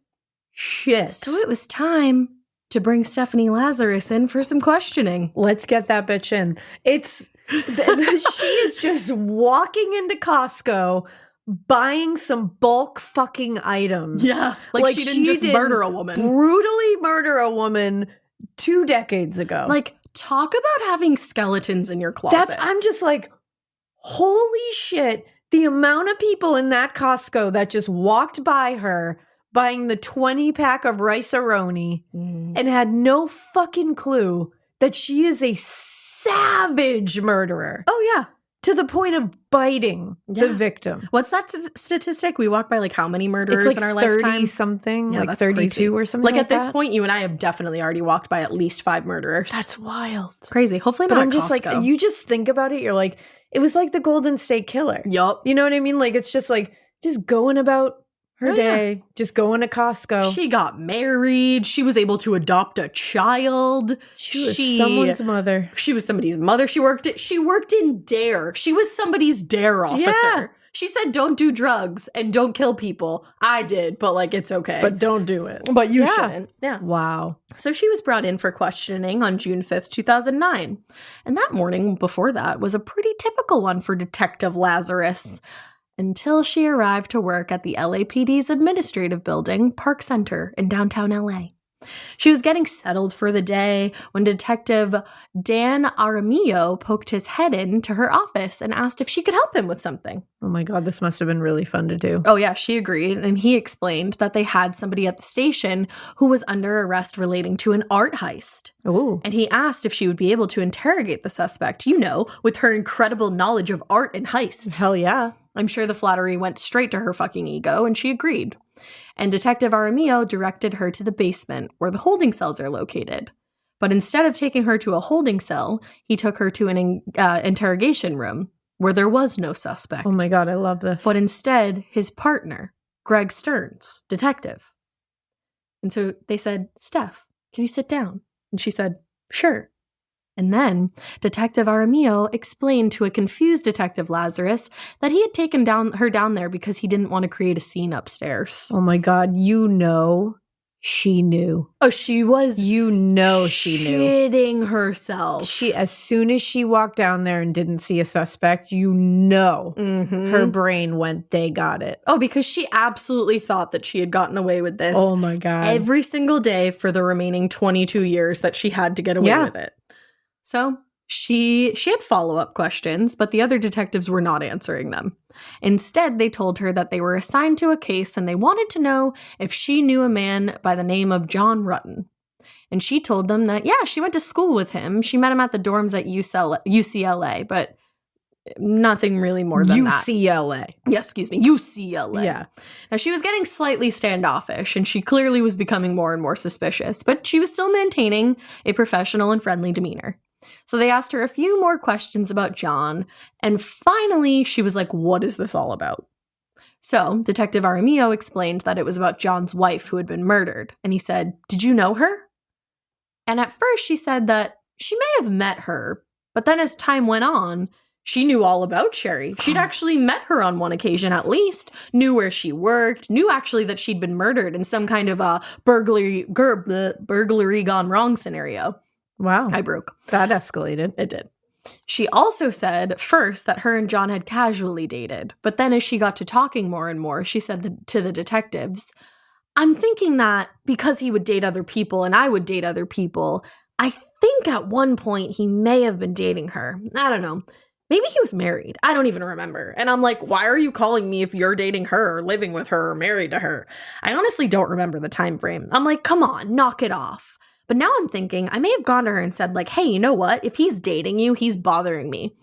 shit. So it was time to bring Stephanie Lazarus in for some questioning. Let's get that bitch in. She is just walking into Costco buying some bulk fucking items. Like she didn't just murder a woman. Brutally murder a woman 2 decades ago. Like, talk about having skeletons in your closet. I'm just like, holy shit. The amount of people in that Costco that just walked by her buying the 20-pack of Rice-A-Roni and had no fucking clue that she is a savage murderer. Oh, yeah. To the point of biting the Yeah. victim. What's that statistic? We walk by like how many murderers It's like in our 30 lifetime? something, Yeah, like that's 32 crazy. or something Like like at this that. point, you and I have definitely already walked by at least 5 murderers. That's wild. crazy. Hopefully But not I'm at just Costco. like, you just think about it, you're like, it was like the Golden State Killer. Yup. You know what I mean? Like, it's just like, just going about her Oh, yeah. day, just going to Costco. She got married. She was able to adopt a child. She was someone's mother. She was somebody's mother. She worked in DARE. She was somebody's DARE officer. Yeah. She said, don't do drugs and don't kill people. I did, but like, it's okay. But don't do it. But you Yeah. shouldn't. Yeah. Wow. So she was brought in for questioning on June 5th, 2009. And that morning before that was a pretty typical one for Detective Lazarus until she arrived to work at the LAPD's administrative building, Park Center in downtown LA. She was getting settled for the day when Detective Dan Aramillo poked his head into her office and asked if she could help him with something. Oh my God, this must have been really fun to do. Oh yeah, she agreed, and he explained that they had somebody at the station who was under arrest relating to an art heist. Oh. And he asked if she would be able to interrogate the suspect, you know, with her incredible knowledge of art and heists. Hell yeah. I'm sure the flattery went straight to her fucking ego, and she agreed. And Detective Aramillo directed her to the basement, where the holding cells are located. But instead of taking her to a holding cell, he took her to an interrogation room, where there was no suspect. Oh my God, I love this. But instead, his partner, Greg Stearns, detective. And so they said, Steph, can you sit down? And she said, sure. And then Detective Aramillo explained to a confused Detective Lazarus that he had taken her down there because he didn't want to create a scene upstairs. Oh my God, she knew. Oh, she was she knew. shitting herself. As soon as she walked down there and didn't see a suspect, her brain went, they got it. Oh, because she absolutely thought that she had gotten away with this. Oh my God. Every single day for the remaining 22 years that she had to get away with it. So she had follow-up questions, but the other detectives were not answering them. Instead, they told her that they were assigned to a case and they wanted to know if she knew a man by the name of John Rutten. And she told them that, yeah, she went to school with him. She met him at the dorms at UCLA, but nothing really more than that. UCLA. Yes, excuse me, UCLA. Yeah. Now, she was getting slightly standoffish, and she clearly was becoming more and more suspicious, but she was still maintaining a professional and friendly demeanor. So they asked her a few more questions about John, and finally she was like, what is this all about? So Detective Aramillo explained that it was about John's wife who had been murdered, and he said, did you know her? And at first she said that she may have met her, but then as time went on, she knew all about Sherri. She'd actually met her on one occasion at least, knew where she worked, knew actually that she'd been murdered in some kind of a burglary gone wrong scenario. Wow. I broke. That escalated. It did. She also said first that her and John had casually dated, but then as she got to talking more and more, she said to the detectives, I'm thinking that because he would date other people and I would date other people, I think at one point he may have been dating her. I don't know. Maybe he was married. I don't even remember. And I'm like, why are you calling me if you're dating her or living with her or married to her? I honestly don't remember the time frame. I'm like, come on, knock it off. But now I'm thinking I may have gone to her and said like, hey, you know what? If he's dating you, he's bothering me.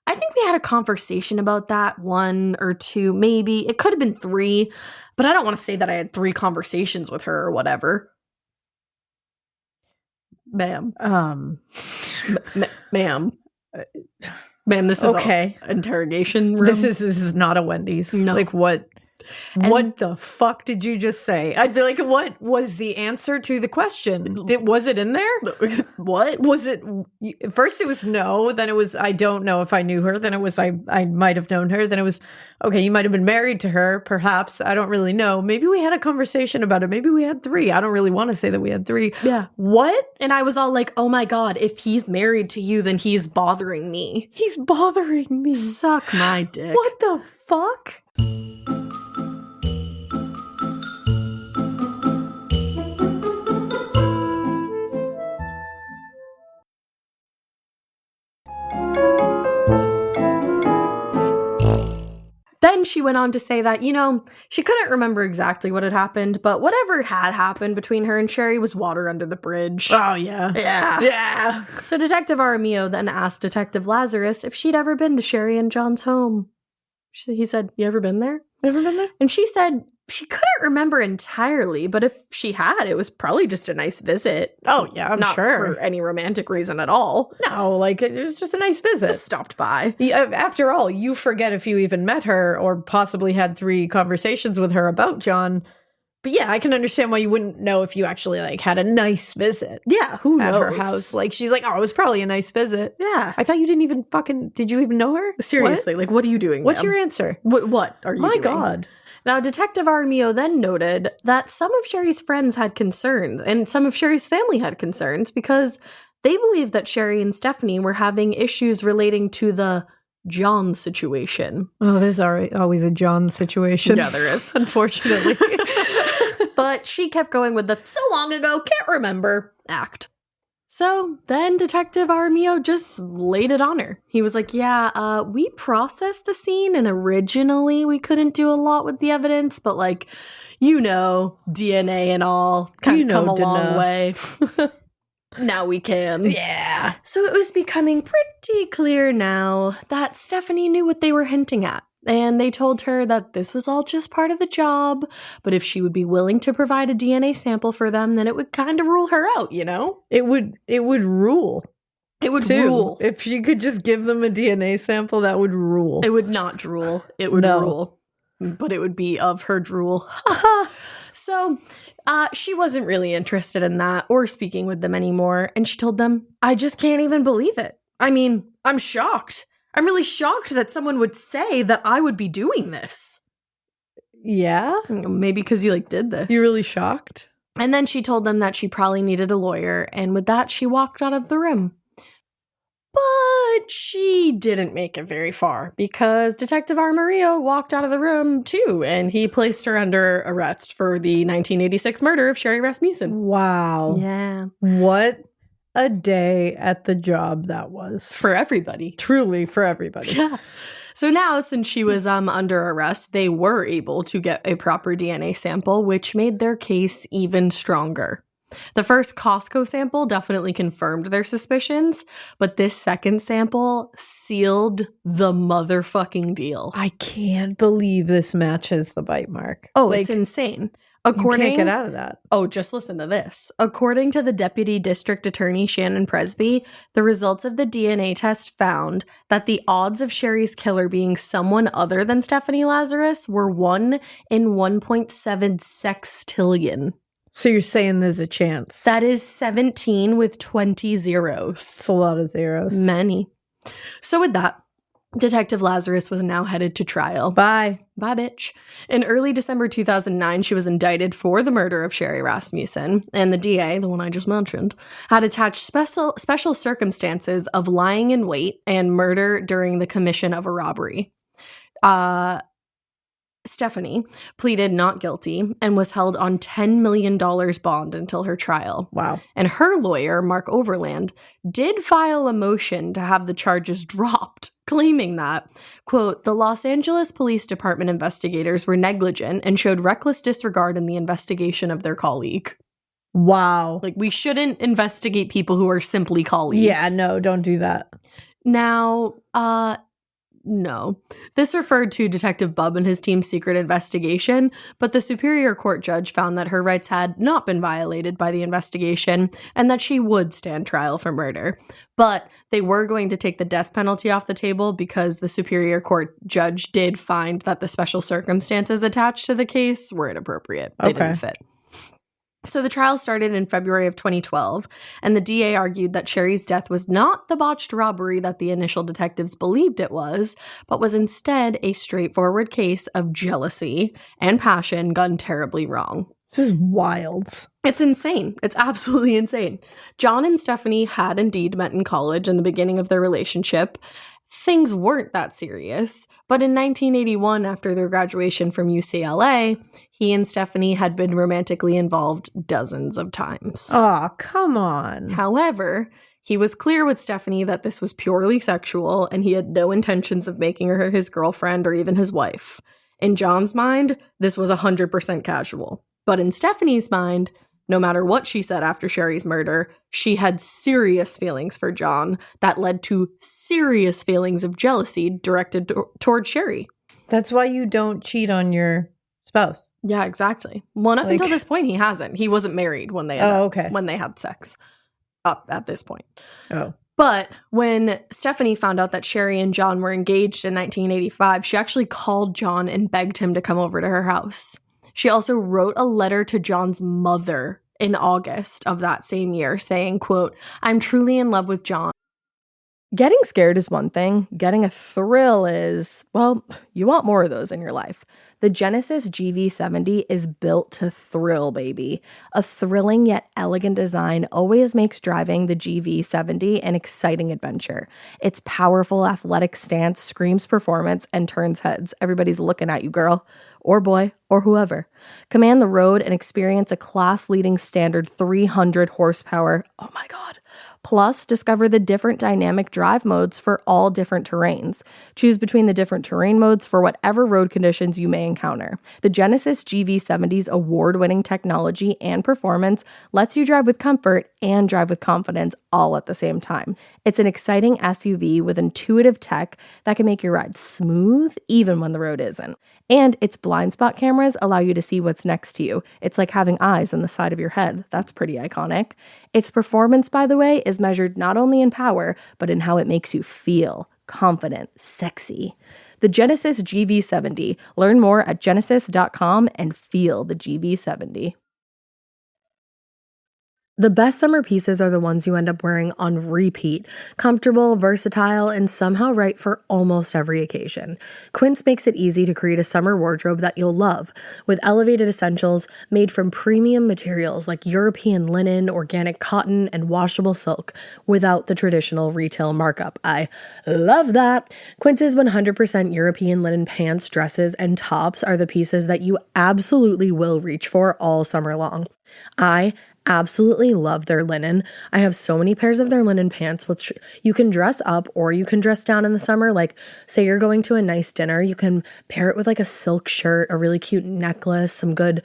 I think we had a conversation about that, 1 or 2, maybe. It could have been 3, but I don't want to say that I had 3 conversations with her or whatever. Ma'am. Ma'am. Ma'am, this is okay. An interrogation room. This is not a Wendy's. No. Like what? What the fuck did you just say? I'd be like, what was the answer to the question? Was it in there? What? Was it? First it was no, then it was I don't know if I knew her, then it was I might have known her, then it was okay, you might have been married to her, perhaps. I don't really know. Maybe we had a conversation about it. Maybe we had 3. I don't really want to say that we had 3. Yeah. What? And I was all like, oh my God, if he's married to you, then he's bothering me. He's bothering me. Suck my dick. What the fuck? Then she went on to say that, she couldn't remember exactly what had happened, but whatever had happened between her and Sherri was water under the bridge. Oh, yeah. Yeah. Yeah. So Detective Aramillo then asked Detective Lazarus if she'd ever been to Sherri and John's home. He said, you ever been there? Ever been there? And she said she couldn't remember entirely, but if she had, it was probably just a nice visit. Oh, yeah, I'm Not sure. for any romantic reason at all. No, like, it was just a nice visit. Just stopped by. After all, you forget if you even met her or possibly had 3 conversations with her about John. But yeah, I can understand why you wouldn't know if you actually, like, had a nice visit. Yeah, who knows? At her house. Like, she's like, oh, it was probably a nice visit. Yeah. I thought you didn't even did you even know her? Seriously, like, what are you doing, What's ma'am? your answer? What are you doing? My God. Now, Detective Aramillo then noted that some of Sherri's friends had concerns, and some of Sherri's family had concerns, because they believed that Sherri and Stephanie were having issues relating to the John situation. Oh, there's always a John situation. Yeah, there is. Unfortunately. But she kept going with the so long ago, can't remember act. So then Detective Aramillo just laid it on her. He was like, yeah, we processed the scene, and originally we couldn't do a lot with the evidence, but like, DNA and all kind of come a long way. Now we can. Yeah. So it was becoming pretty clear now that Stephanie knew what they were hinting at. And they told her that this was all just part of the job, but if she would be willing to provide a DNA sample for them, then it would kind of rule her out, you know? It would rule. It would Too. rule. If she could just give them a DNA sample, that would rule. It would not drool. It would No. rule. But it would be of her drool. So she wasn't really interested in that or speaking with them anymore. And she told them, I just can't even believe it. I mean, I'm shocked. I'm really shocked that someone would say that I would be doing this. Yeah? Maybe because you did this. You're really shocked? And then she told them that she probably needed a lawyer. And with that, she walked out of the room. But she didn't make it very far because Detective Armorio walked out of the room too, and he placed her under arrest for the 1986 murder of Sherri Rasmussen. Wow. Yeah. What a day at the job that was. For everybody. Truly for everybody. Yeah. So now, since she was under arrest, they were able to get a proper DNA sample, which made their case even stronger. The first Costco sample definitely confirmed their suspicions, but this second sample sealed the motherfucking deal. I can't believe this matches the bite mark. Oh, it's insane. You can't get out of that. Oh, just listen to this. According to the Deputy District Attorney Shannon Presby, the results of the DNA test found that the odds of Sherri's killer being someone other than Stephanie Lazarus were 1 in 1.7 sextillion. So you're saying there's a chance. That is 17 with 20 zeros. It's a lot of zeros. Many. So with that, Detective Lazarus was now headed to trial. Bye. Bye, bitch. In early December 2009, she was indicted for the murder of Sherri Rasmussen, and the DA, the one I just mentioned, had attached special circumstances of lying in wait and murder during the commission of a robbery. Stephanie pleaded not guilty and was held on $10 million bond until her trial. Wow. And her lawyer, Mark Overland, did file a motion to have the charges dropped, claiming that, quote, the Los Angeles Police Department investigators were negligent and showed reckless disregard in the investigation of their colleague. Wow. We shouldn't investigate people who are simply colleagues. Yeah, no, don't do that. Now, no. This referred to Detective Bubb and his team's secret investigation, but the Superior Court judge found that her rights had not been violated by the investigation and that she would stand trial for murder. But they were going to take the death penalty off the table because the Superior Court judge did find that the special circumstances attached to the case were inappropriate. They didn't fit. So the trial started in February of 2012, and the DA argued that Sherri's death was not the botched robbery that the initial detectives believed it was, but was instead a straightforward case of jealousy and passion gone terribly wrong. This is wild. It's insane. It's absolutely insane. John and Stephanie had indeed met in college in the beginning of their relationship. Things weren't that serious, but in 1981, after their graduation from UCLA, he and Stephanie had been romantically involved dozens of times. Oh, come on. However, he was clear with Stephanie that this was purely sexual and he had no intentions of making her his girlfriend or even his wife. In John's mind, this was 100% casual. But in Stephanie's mind, no matter what she said after Sherri's murder, she had serious feelings for John that led to serious feelings of jealousy directed toward Sherri. That's why you don't cheat on your spouse. Yeah, exactly. Well, up until this point, he hasn't. He wasn't married when they when they had sex. Up at this point. Oh. But when Stephanie found out that Sherri and John were engaged in 1985, she actually called John and begged him to come over to her house. She also wrote a letter to John's mother in August of that same year saying, quote, I'm truly in love with John. Getting scared is one thing. Getting a thrill is, well, you want more of those in your life. The Genesis GV70 is built to thrill, baby. A thrilling yet elegant design always makes driving the GV70 an exciting adventure. Its powerful athletic stance screams performance and turns heads. Everybody's looking at you, girl. or boy or whoever. Command the road and experience a class-leading standard 300 horsepower. Oh my God. Plus, discover the different dynamic drive modes for all different terrains. Choose between the different terrain modes for whatever road conditions you may encounter. The Genesis GV70's award-winning technology and performance lets you drive with comfort and drive with confidence all at the same time. It's an exciting SUV with intuitive tech that can make your ride smooth even when the road isn't. And its blind spot cameras allow you to see what's next to you. It's like having eyes on the side of your head. That's pretty iconic. Its performance, by the way, is measured not only in power, but in how it makes you feel confident, sexy. The Genesis GV70. Learn more at genesis.com and feel the GV70. The best summer pieces are the ones you end up wearing on repeat. Comfortable, versatile, and somehow right for almost every occasion. Quince makes it easy to create a summer wardrobe that you'll love, with elevated essentials made from premium materials like European linen, organic cotton, and washable silk, without the traditional retail markup. I love that! Quince's 100% European linen pants, dresses, and tops are the pieces that you absolutely will reach for all summer long. I absolutely love their linen. I have so many pairs of their linen pants, which you can dress up or you can dress down in the summer. Like, say you're going to a nice dinner, you can pair it with like a silk shirt, a really cute necklace, some good,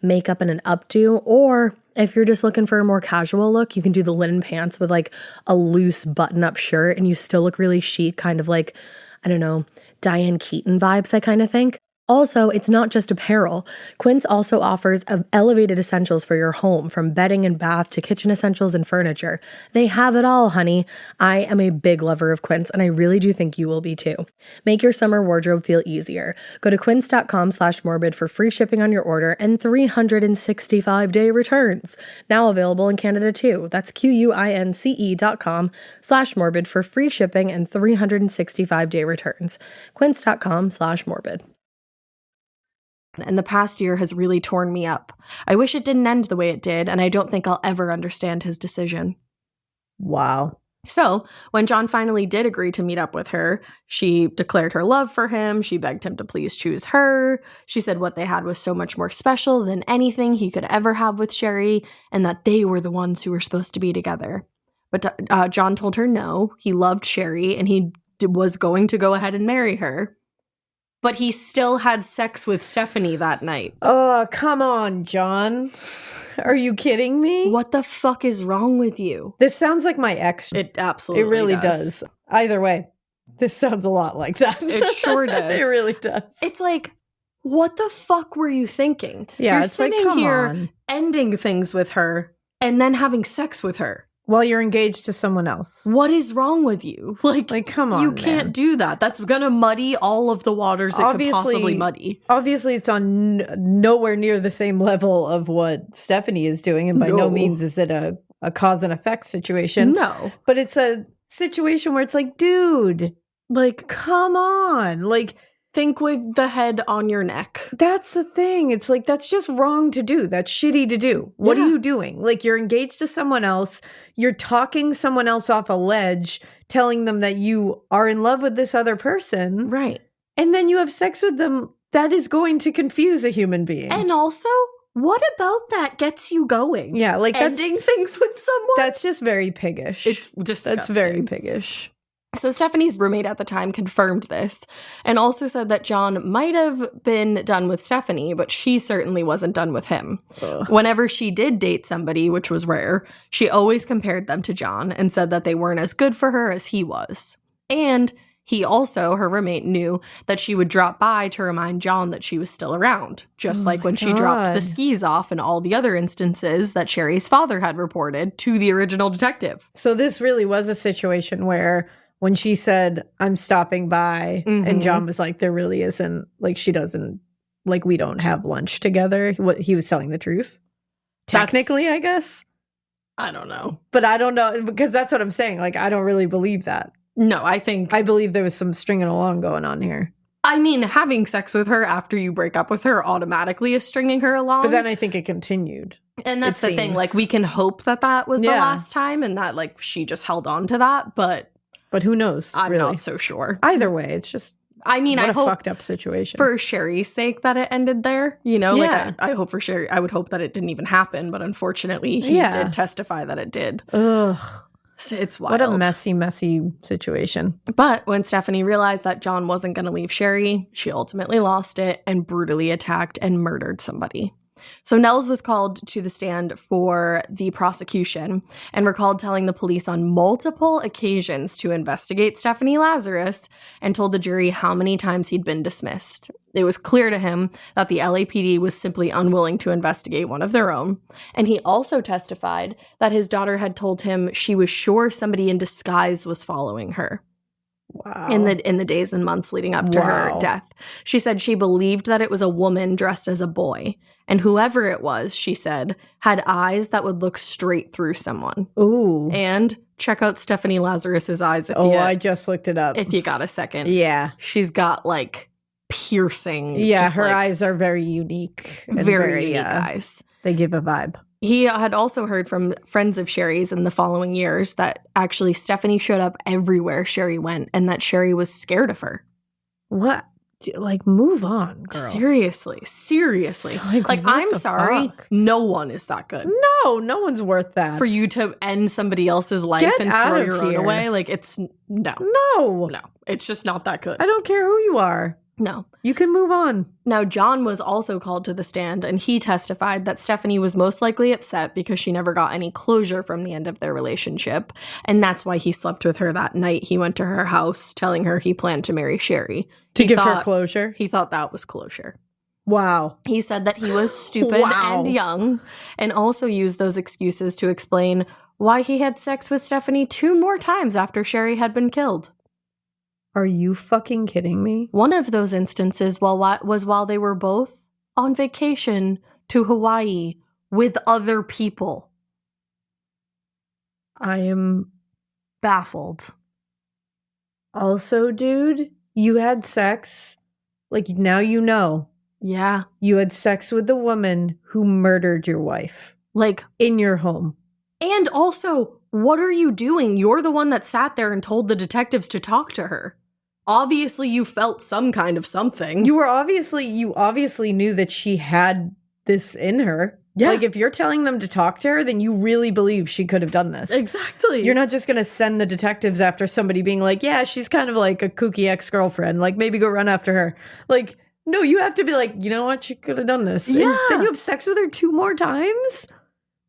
makeup and an updo. Or if you're just looking for a more casual look, you can do the linen pants with like a loose button-up shirt and you still look really chic, kind of like, I don't know, Diane Keaton vibes, I kind of think. Also, it's not just apparel. Quince also offers elevated essentials for your home, from bedding and bath to kitchen essentials and furniture. They have it all, honey. I am a big lover of Quince, and I really do think you will be too. Make your summer wardrobe feel easier. Go to quince.com/morbid for free shipping on your order and 365-day returns. Now available in Canada too. That's QUINCE.com/morbid for free shipping and 365-day returns. Quince.com/morbid. And the past year has really torn me up. I wish it didn't end the way it did, and I don't think I'll ever understand his decision. Wow. So, when John finally did agree to meet up with her, she declared her love for him. She begged him to please choose her. She said what they had was so much more special than anything he could ever have with Sherri, and that they were the ones who were supposed to be together. But John told her no, he loved Sherri, and he was going to go ahead and marry her. But he still had sex with Stephanie that night. Oh, come on, John. Are you kidding me? What the fuck is wrong with you? This sounds like my ex. It absolutely It really does. Either way, this sounds a lot like that. It sure does. It really does. It's like, what the fuck were you thinking? Yeah, You're it's sitting like, come here on. ending things with her and then having sex with her. While you're engaged to someone else. What is wrong with you? Like come on, you can't do that. That's gonna muddy all of the waters it could possibly muddy. Obviously, it's on nowhere near the same level of what Stephanie is doing, and by no means is it a cause and effect situation. No. But it's a situation where it's like, dude, like, come on. Like, think with the head on your neck. That's the thing. It's like, that's just wrong to do. That's shitty to do. What are you doing? Like, you're engaged to someone else. You're talking someone else off a ledge, telling them that you are in love with this other person. Right. And then you have sex with them. That is going to confuse a human being. And also, what about that gets you going? Yeah, like ending things with someone? That's just very piggish. It's disgusting. That's very piggish. So Stephanie's roommate at the time confirmed this and also said that John might have been done with Stephanie, but she certainly wasn't done with him. Ugh. Whenever she did date somebody, which was rare, she always compared them to John and said that they weren't as good for her as he was. And he also, her roommate, knew that she would drop by to remind John that she was still around, just like when she dropped the skis off in all the other instances that Sherri's father had reported to the original detective. So this really was a situation where when she said, I'm stopping by, and John was like, there really isn't, like, she doesn't, like, we don't have lunch together. What, he was telling the truth? Technically, I guess. I don't know. But I don't know, because that's what I'm saying. Like, I don't really believe that. No, I believe there was some stringing along going on here. I mean, having sex with her after you break up with her automatically is stringing her along. But then I think it continued. And that's the thing. Like, we can hope that that was the last time and that, like, she just held on to that. But who knows? I'm really. not so sure. Either way, it's just I mean, What I a hope fucked up situation. for Sherri's sake that it ended there. You know, like Yeah. I hope for Sherri. I would hope that it didn't even happen, but unfortunately, he Yeah. did testify that it did. Ugh. So it's wild. What a messy situation. But when Stephanie realized that John wasn't going to leave Sherri, she ultimately lost it and brutally attacked and murdered somebody. So Nels was called to the stand for the prosecution and recalled telling the police on multiple occasions to investigate Stephanie Lazarus and told the jury how many times he'd been dismissed. It was clear to him that the LAPD was simply unwilling to investigate one of their own. And he also testified that his daughter had told him she was sure somebody in disguise was following her. Wow. In the days and months leading up to her death. She said she believed that it was a woman dressed as a boy. And whoever it was, she said, had eyes that would look straight through someone. Ooh. And check out Stephanie Lazarus's eyes I just looked it up. if you got a second. Yeah. She's got like piercing. Yeah, just, her like, eyes are very unique. And very unique eyes. They give a vibe. He had also heard from friends of Sherri's in the following years that actually Stephanie showed up everywhere Sherri went and that Sherri was scared of her. What? Like, move on, girl. Seriously. Like, what I'm the sorry. fuck? No one is that good. No one's worth that. For you to end somebody else's life Get and out throw of your own here. away, like it's no. No. It's just not that good. I don't care who you are. No. You can move on. Now, John was also called to the stand, and he testified that Stephanie was most likely upset because she never got any closure from the end of their relationship, and that's why he slept with her that night. He went to her house telling her he planned to marry Sherri. To give her closure? He thought that was closure. Wow. He said that he was stupid Wow. and young, and also used those excuses to explain why he had sex with Stephanie 2 more times after Sherri had been killed. Are you fucking kidding me? One of those instances was while they were both on vacation to Hawaii with other people. I am Baffled. also, dude, you had sex. Like, now you know. Yeah. You had sex with the woman who murdered your wife Like, in your home. and also, what are you doing? You're the one that sat there and told the detectives to talk to her. Obviously, you felt some kind of something. You obviously knew that she had this in her. Yeah. Like, if you're telling them to talk to her, then you really believe she could have done this. Exactly. You're not just going to send the detectives after somebody being like, yeah, she's kind of like a kooky ex-girlfriend. Like, maybe go run after her. Like, no, you have to be like, you know what? She could have done this. Yeah. And then you have sex with her 2 more times?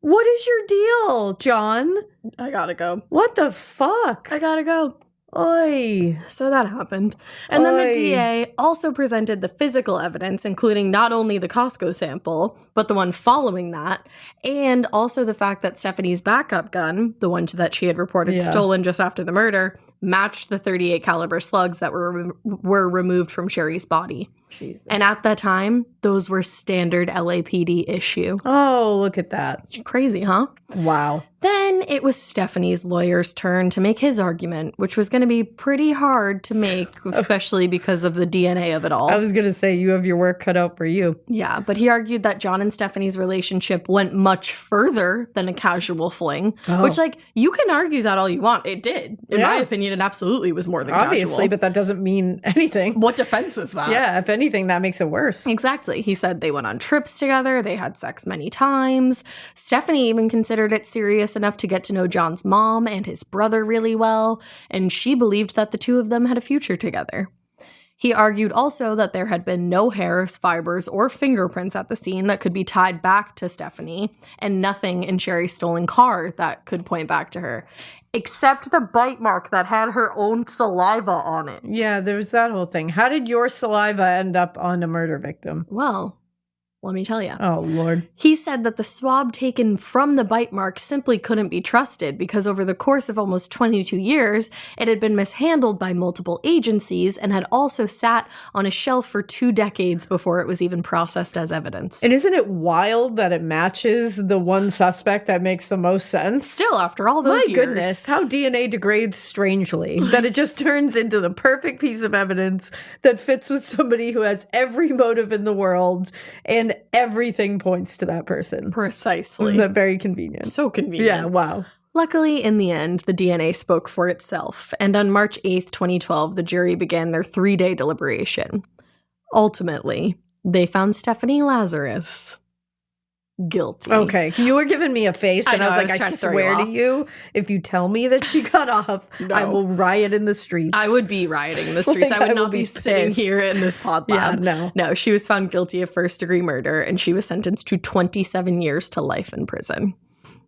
What is your deal, John? I gotta go. What the fuck? I gotta go. Oy. So that happened. And then the Oy. DA also presented the physical evidence, including not only the Costco sample, but the one following that, and also the fact that Stephanie's backup gun, the one that she had reported Yeah. stolen just after the murder, matched the .38 caliber slugs that were removed from Sherri's body. Jesus. And at that time, those were standard LAPD issue. Oh, look at that. Crazy, huh? Wow. Then it was Stephanie's lawyer's turn to make his argument, which was going to be pretty hard to make, especially because of the DNA of it all. I was going to say, you have your work cut out for you. Yeah, but he argued that John and Stephanie's relationship went much further than a casual fling, Oh. which, like, you can argue that all you want. It did. In my Yeah. opinion, it absolutely was more than Obviously, casual. but that doesn't mean anything. What defense is that? Yeah, if anything, that makes it worse. Exactly. He said they went on trips together, they had sex many times. Stephanie even considered it serious enough to get to know John's mom and his brother really well, and she believed that the 2 of them had a future together. He argued also that there had been no hairs, fibers, or fingerprints at the scene that could be tied back to Stephanie, and nothing in Sherri's stolen car that could point back to her, except the bite mark that had her own saliva on it. Yeah, there was that whole thing. How did your saliva end up on a murder victim? Well, let me tell you. Oh, Lord. He said that the swab taken from the bite mark simply couldn't be trusted because over the course of almost 22 years, it had been mishandled by multiple agencies and had also sat on a shelf for 2 decades before it was even processed as evidence. And isn't it wild that it matches the one suspect that makes the most sense? Still, after all those My years. goodness, how DNA degrades strangely. That it just turns into the perfect piece of evidence that fits with somebody who has every motive in the world and everything points to that person. Precisely. Isn't that very convenient? So convenient. Yeah, wow. Luckily, in the end, the DNA spoke for itself, and on March 8th, 2012, the jury began their 3-day deliberation. Ultimately, they found Stephanie Lazarus guilty. Okay, you were giving me a face, and I was like, I swear to you, if you tell me that she got off, I will riot in the streets. I would be rioting in the streets. Like, I would not be sitting pissed. here in this pod lab. No, she was found guilty of first-degree murder, and she was sentenced to 27 years to life in prison.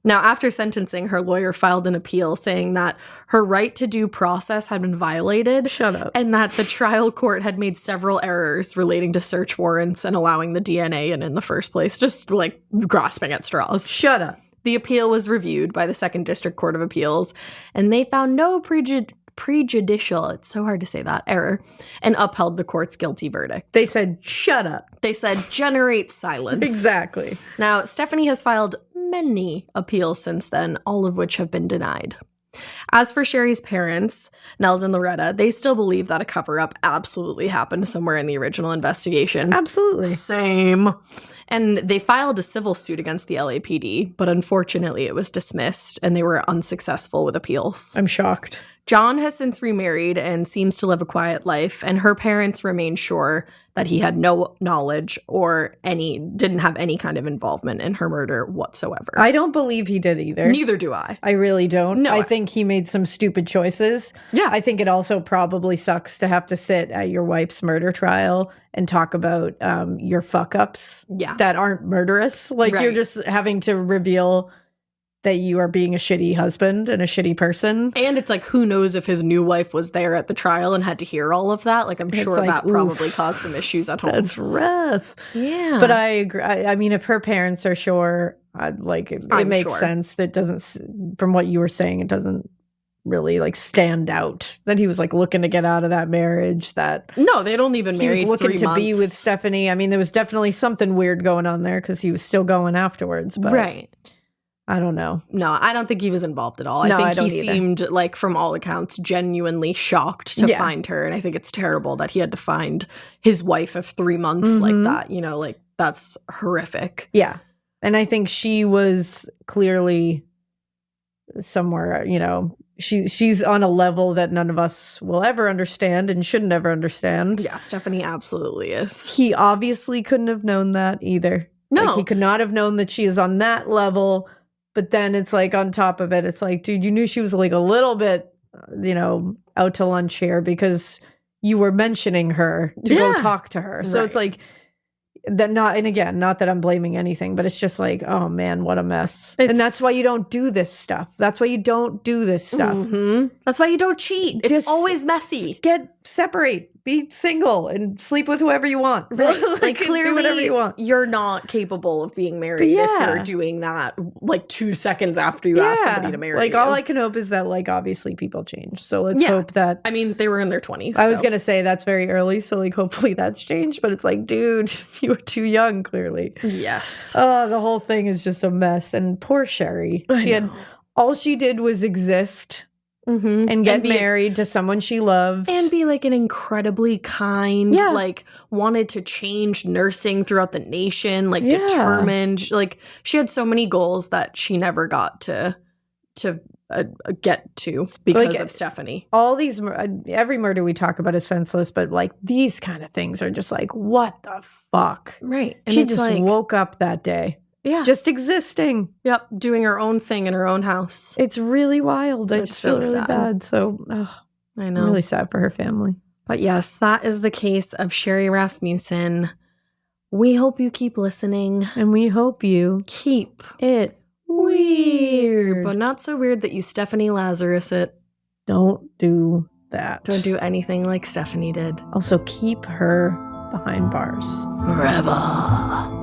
Now, after sentencing, her lawyer filed an appeal saying that her right to due process had been violated. Shut up. And that the trial court had made several errors relating to search warrants and allowing the DNA in the first place. Just like grasping at straws. Shut up. The appeal was reviewed by the Second District Court of Appeals, and they found no prejudicial, it's so hard to say that, error, and upheld the court's guilty verdict. They said, shut up. They said, generate silence. Exactly. Now, Stephanie has filed many appeals since then, all of which have been denied. As for Sherri's parents, Nels and Loretta, they still believe that a cover-up absolutely happened somewhere in the original investigation. Absolutely. Same. And they filed a civil suit against the LAPD, but unfortunately it was dismissed and they were unsuccessful with appeals. I'm shocked. John has since remarried and seems to live a quiet life, and her parents remain sure that he had no knowledge or didn't have any kind of involvement in her murder whatsoever. I don't believe he did either. Neither do I. I really don't. No, I think he made some stupid choices. Yeah. I think it also probably sucks to have to sit at your wife's murder trial and talk about your fuck-ups that aren't murderous. Like, you're just having to reveal that you are being a shitty husband and a shitty person. And it's like, who knows if his new wife was there at the trial and had to hear all of that? Like, I'm sure like, that probably caused some issues at home. That's rough. Yeah. But I agree. I mean, if her parents are sure, like, it makes sense. That doesn't, from what you were saying, it doesn't really like stand out that he was like looking to get out of that marriage. That no, they'd only been married. He was looking 3 months. To be with Stephanie. I mean, there was definitely something weird going on there because he was still going afterwards. But right. I don't know. No, I don't think he was involved at all. No, I think he seemed like, from all accounts, genuinely shocked to find her. And I think it's terrible that he had to find his wife of 3 months like that. You know, like, that's horrific. Yeah. And I think she was clearly somewhere, you know, she's on a level that none of us will ever understand and shouldn't ever understand. Yeah, Stephanie absolutely is. He obviously couldn't have known that either. No. Like, he could not have known that she is on that level. But then it's like, on top of it, it's like, dude, you knew she was like a little bit, you know, out to lunch here because you were mentioning her to go talk to her. So it's like, that not, and again, not that I'm blaming anything, but it's just like, oh man, what a mess. And that's why you don't do this stuff. That's why you don't do this stuff. That's why you don't cheat. It's Just always messy. Separate. Be single and sleep with whoever you want. Right. Like, clearly, do whatever you want. You're not capable of being married if you're doing that like 2 seconds after you ask somebody to marry like, you. all I can hope is that, like, obviously people change. So let's hope that. I mean, they were in their 20s. I was going to say that's very early. So, like, hopefully that's changed. But it's like, dude, you were too young, clearly. Yes. Oh, the whole thing is just a mess. And poor Sherri. All she did was exist. And get married to someone she loved. And be like an incredibly kind, like wanted to change nursing throughout the nation, like determined. Like, she had so many goals that she never got to get to because of Stephanie. All these, every murder we talk about is senseless, but like these kind of things are just like, what the fuck? Right. And she just like, woke up that day. Yeah. Just existing. Yep. Doing her own thing in her own house. It's really wild. I just feel really sad. bad. So, I know. I'm really sad for her family. But yes, that is the case of Sherri Rasmussen. We hope you keep listening. And we hope you keep it weird. But not so weird that you Stephanie Lazarus it. Don't do that. Don't do anything like Stephanie did. Also, keep her behind bars. Forever.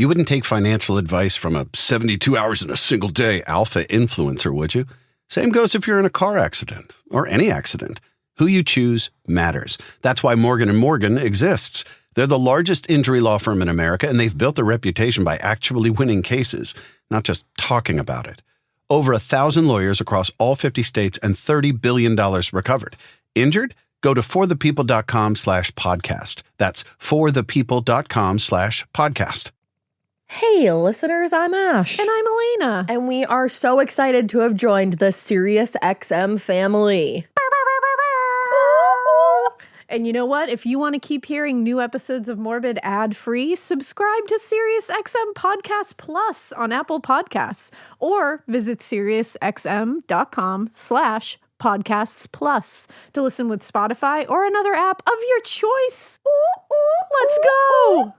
You wouldn't take financial advice from a 72 hours in a single day alpha influencer, would you? Same goes if you're in a car accident or any accident. Who you choose matters. That's why Morgan & Morgan exists. They're the largest injury law firm in America, and they've built a reputation by actually winning cases, not just talking about it. Over 1,000 lawyers across all 50 states and $30 billion recovered. Injured? Go to forthepeople.com/podcast. That's forthepeople.com/podcast. Hey, listeners, I'm Ash. And I'm Elena. And we are so excited to have joined the Sirius XM family. And you know what? If you want to keep hearing new episodes of Morbid ad-free, subscribe to SiriusXM Podcast Plus on Apple Podcasts or visit SiriusXM.com/podcasts plus to listen with Spotify or another app of your choice. Let's go.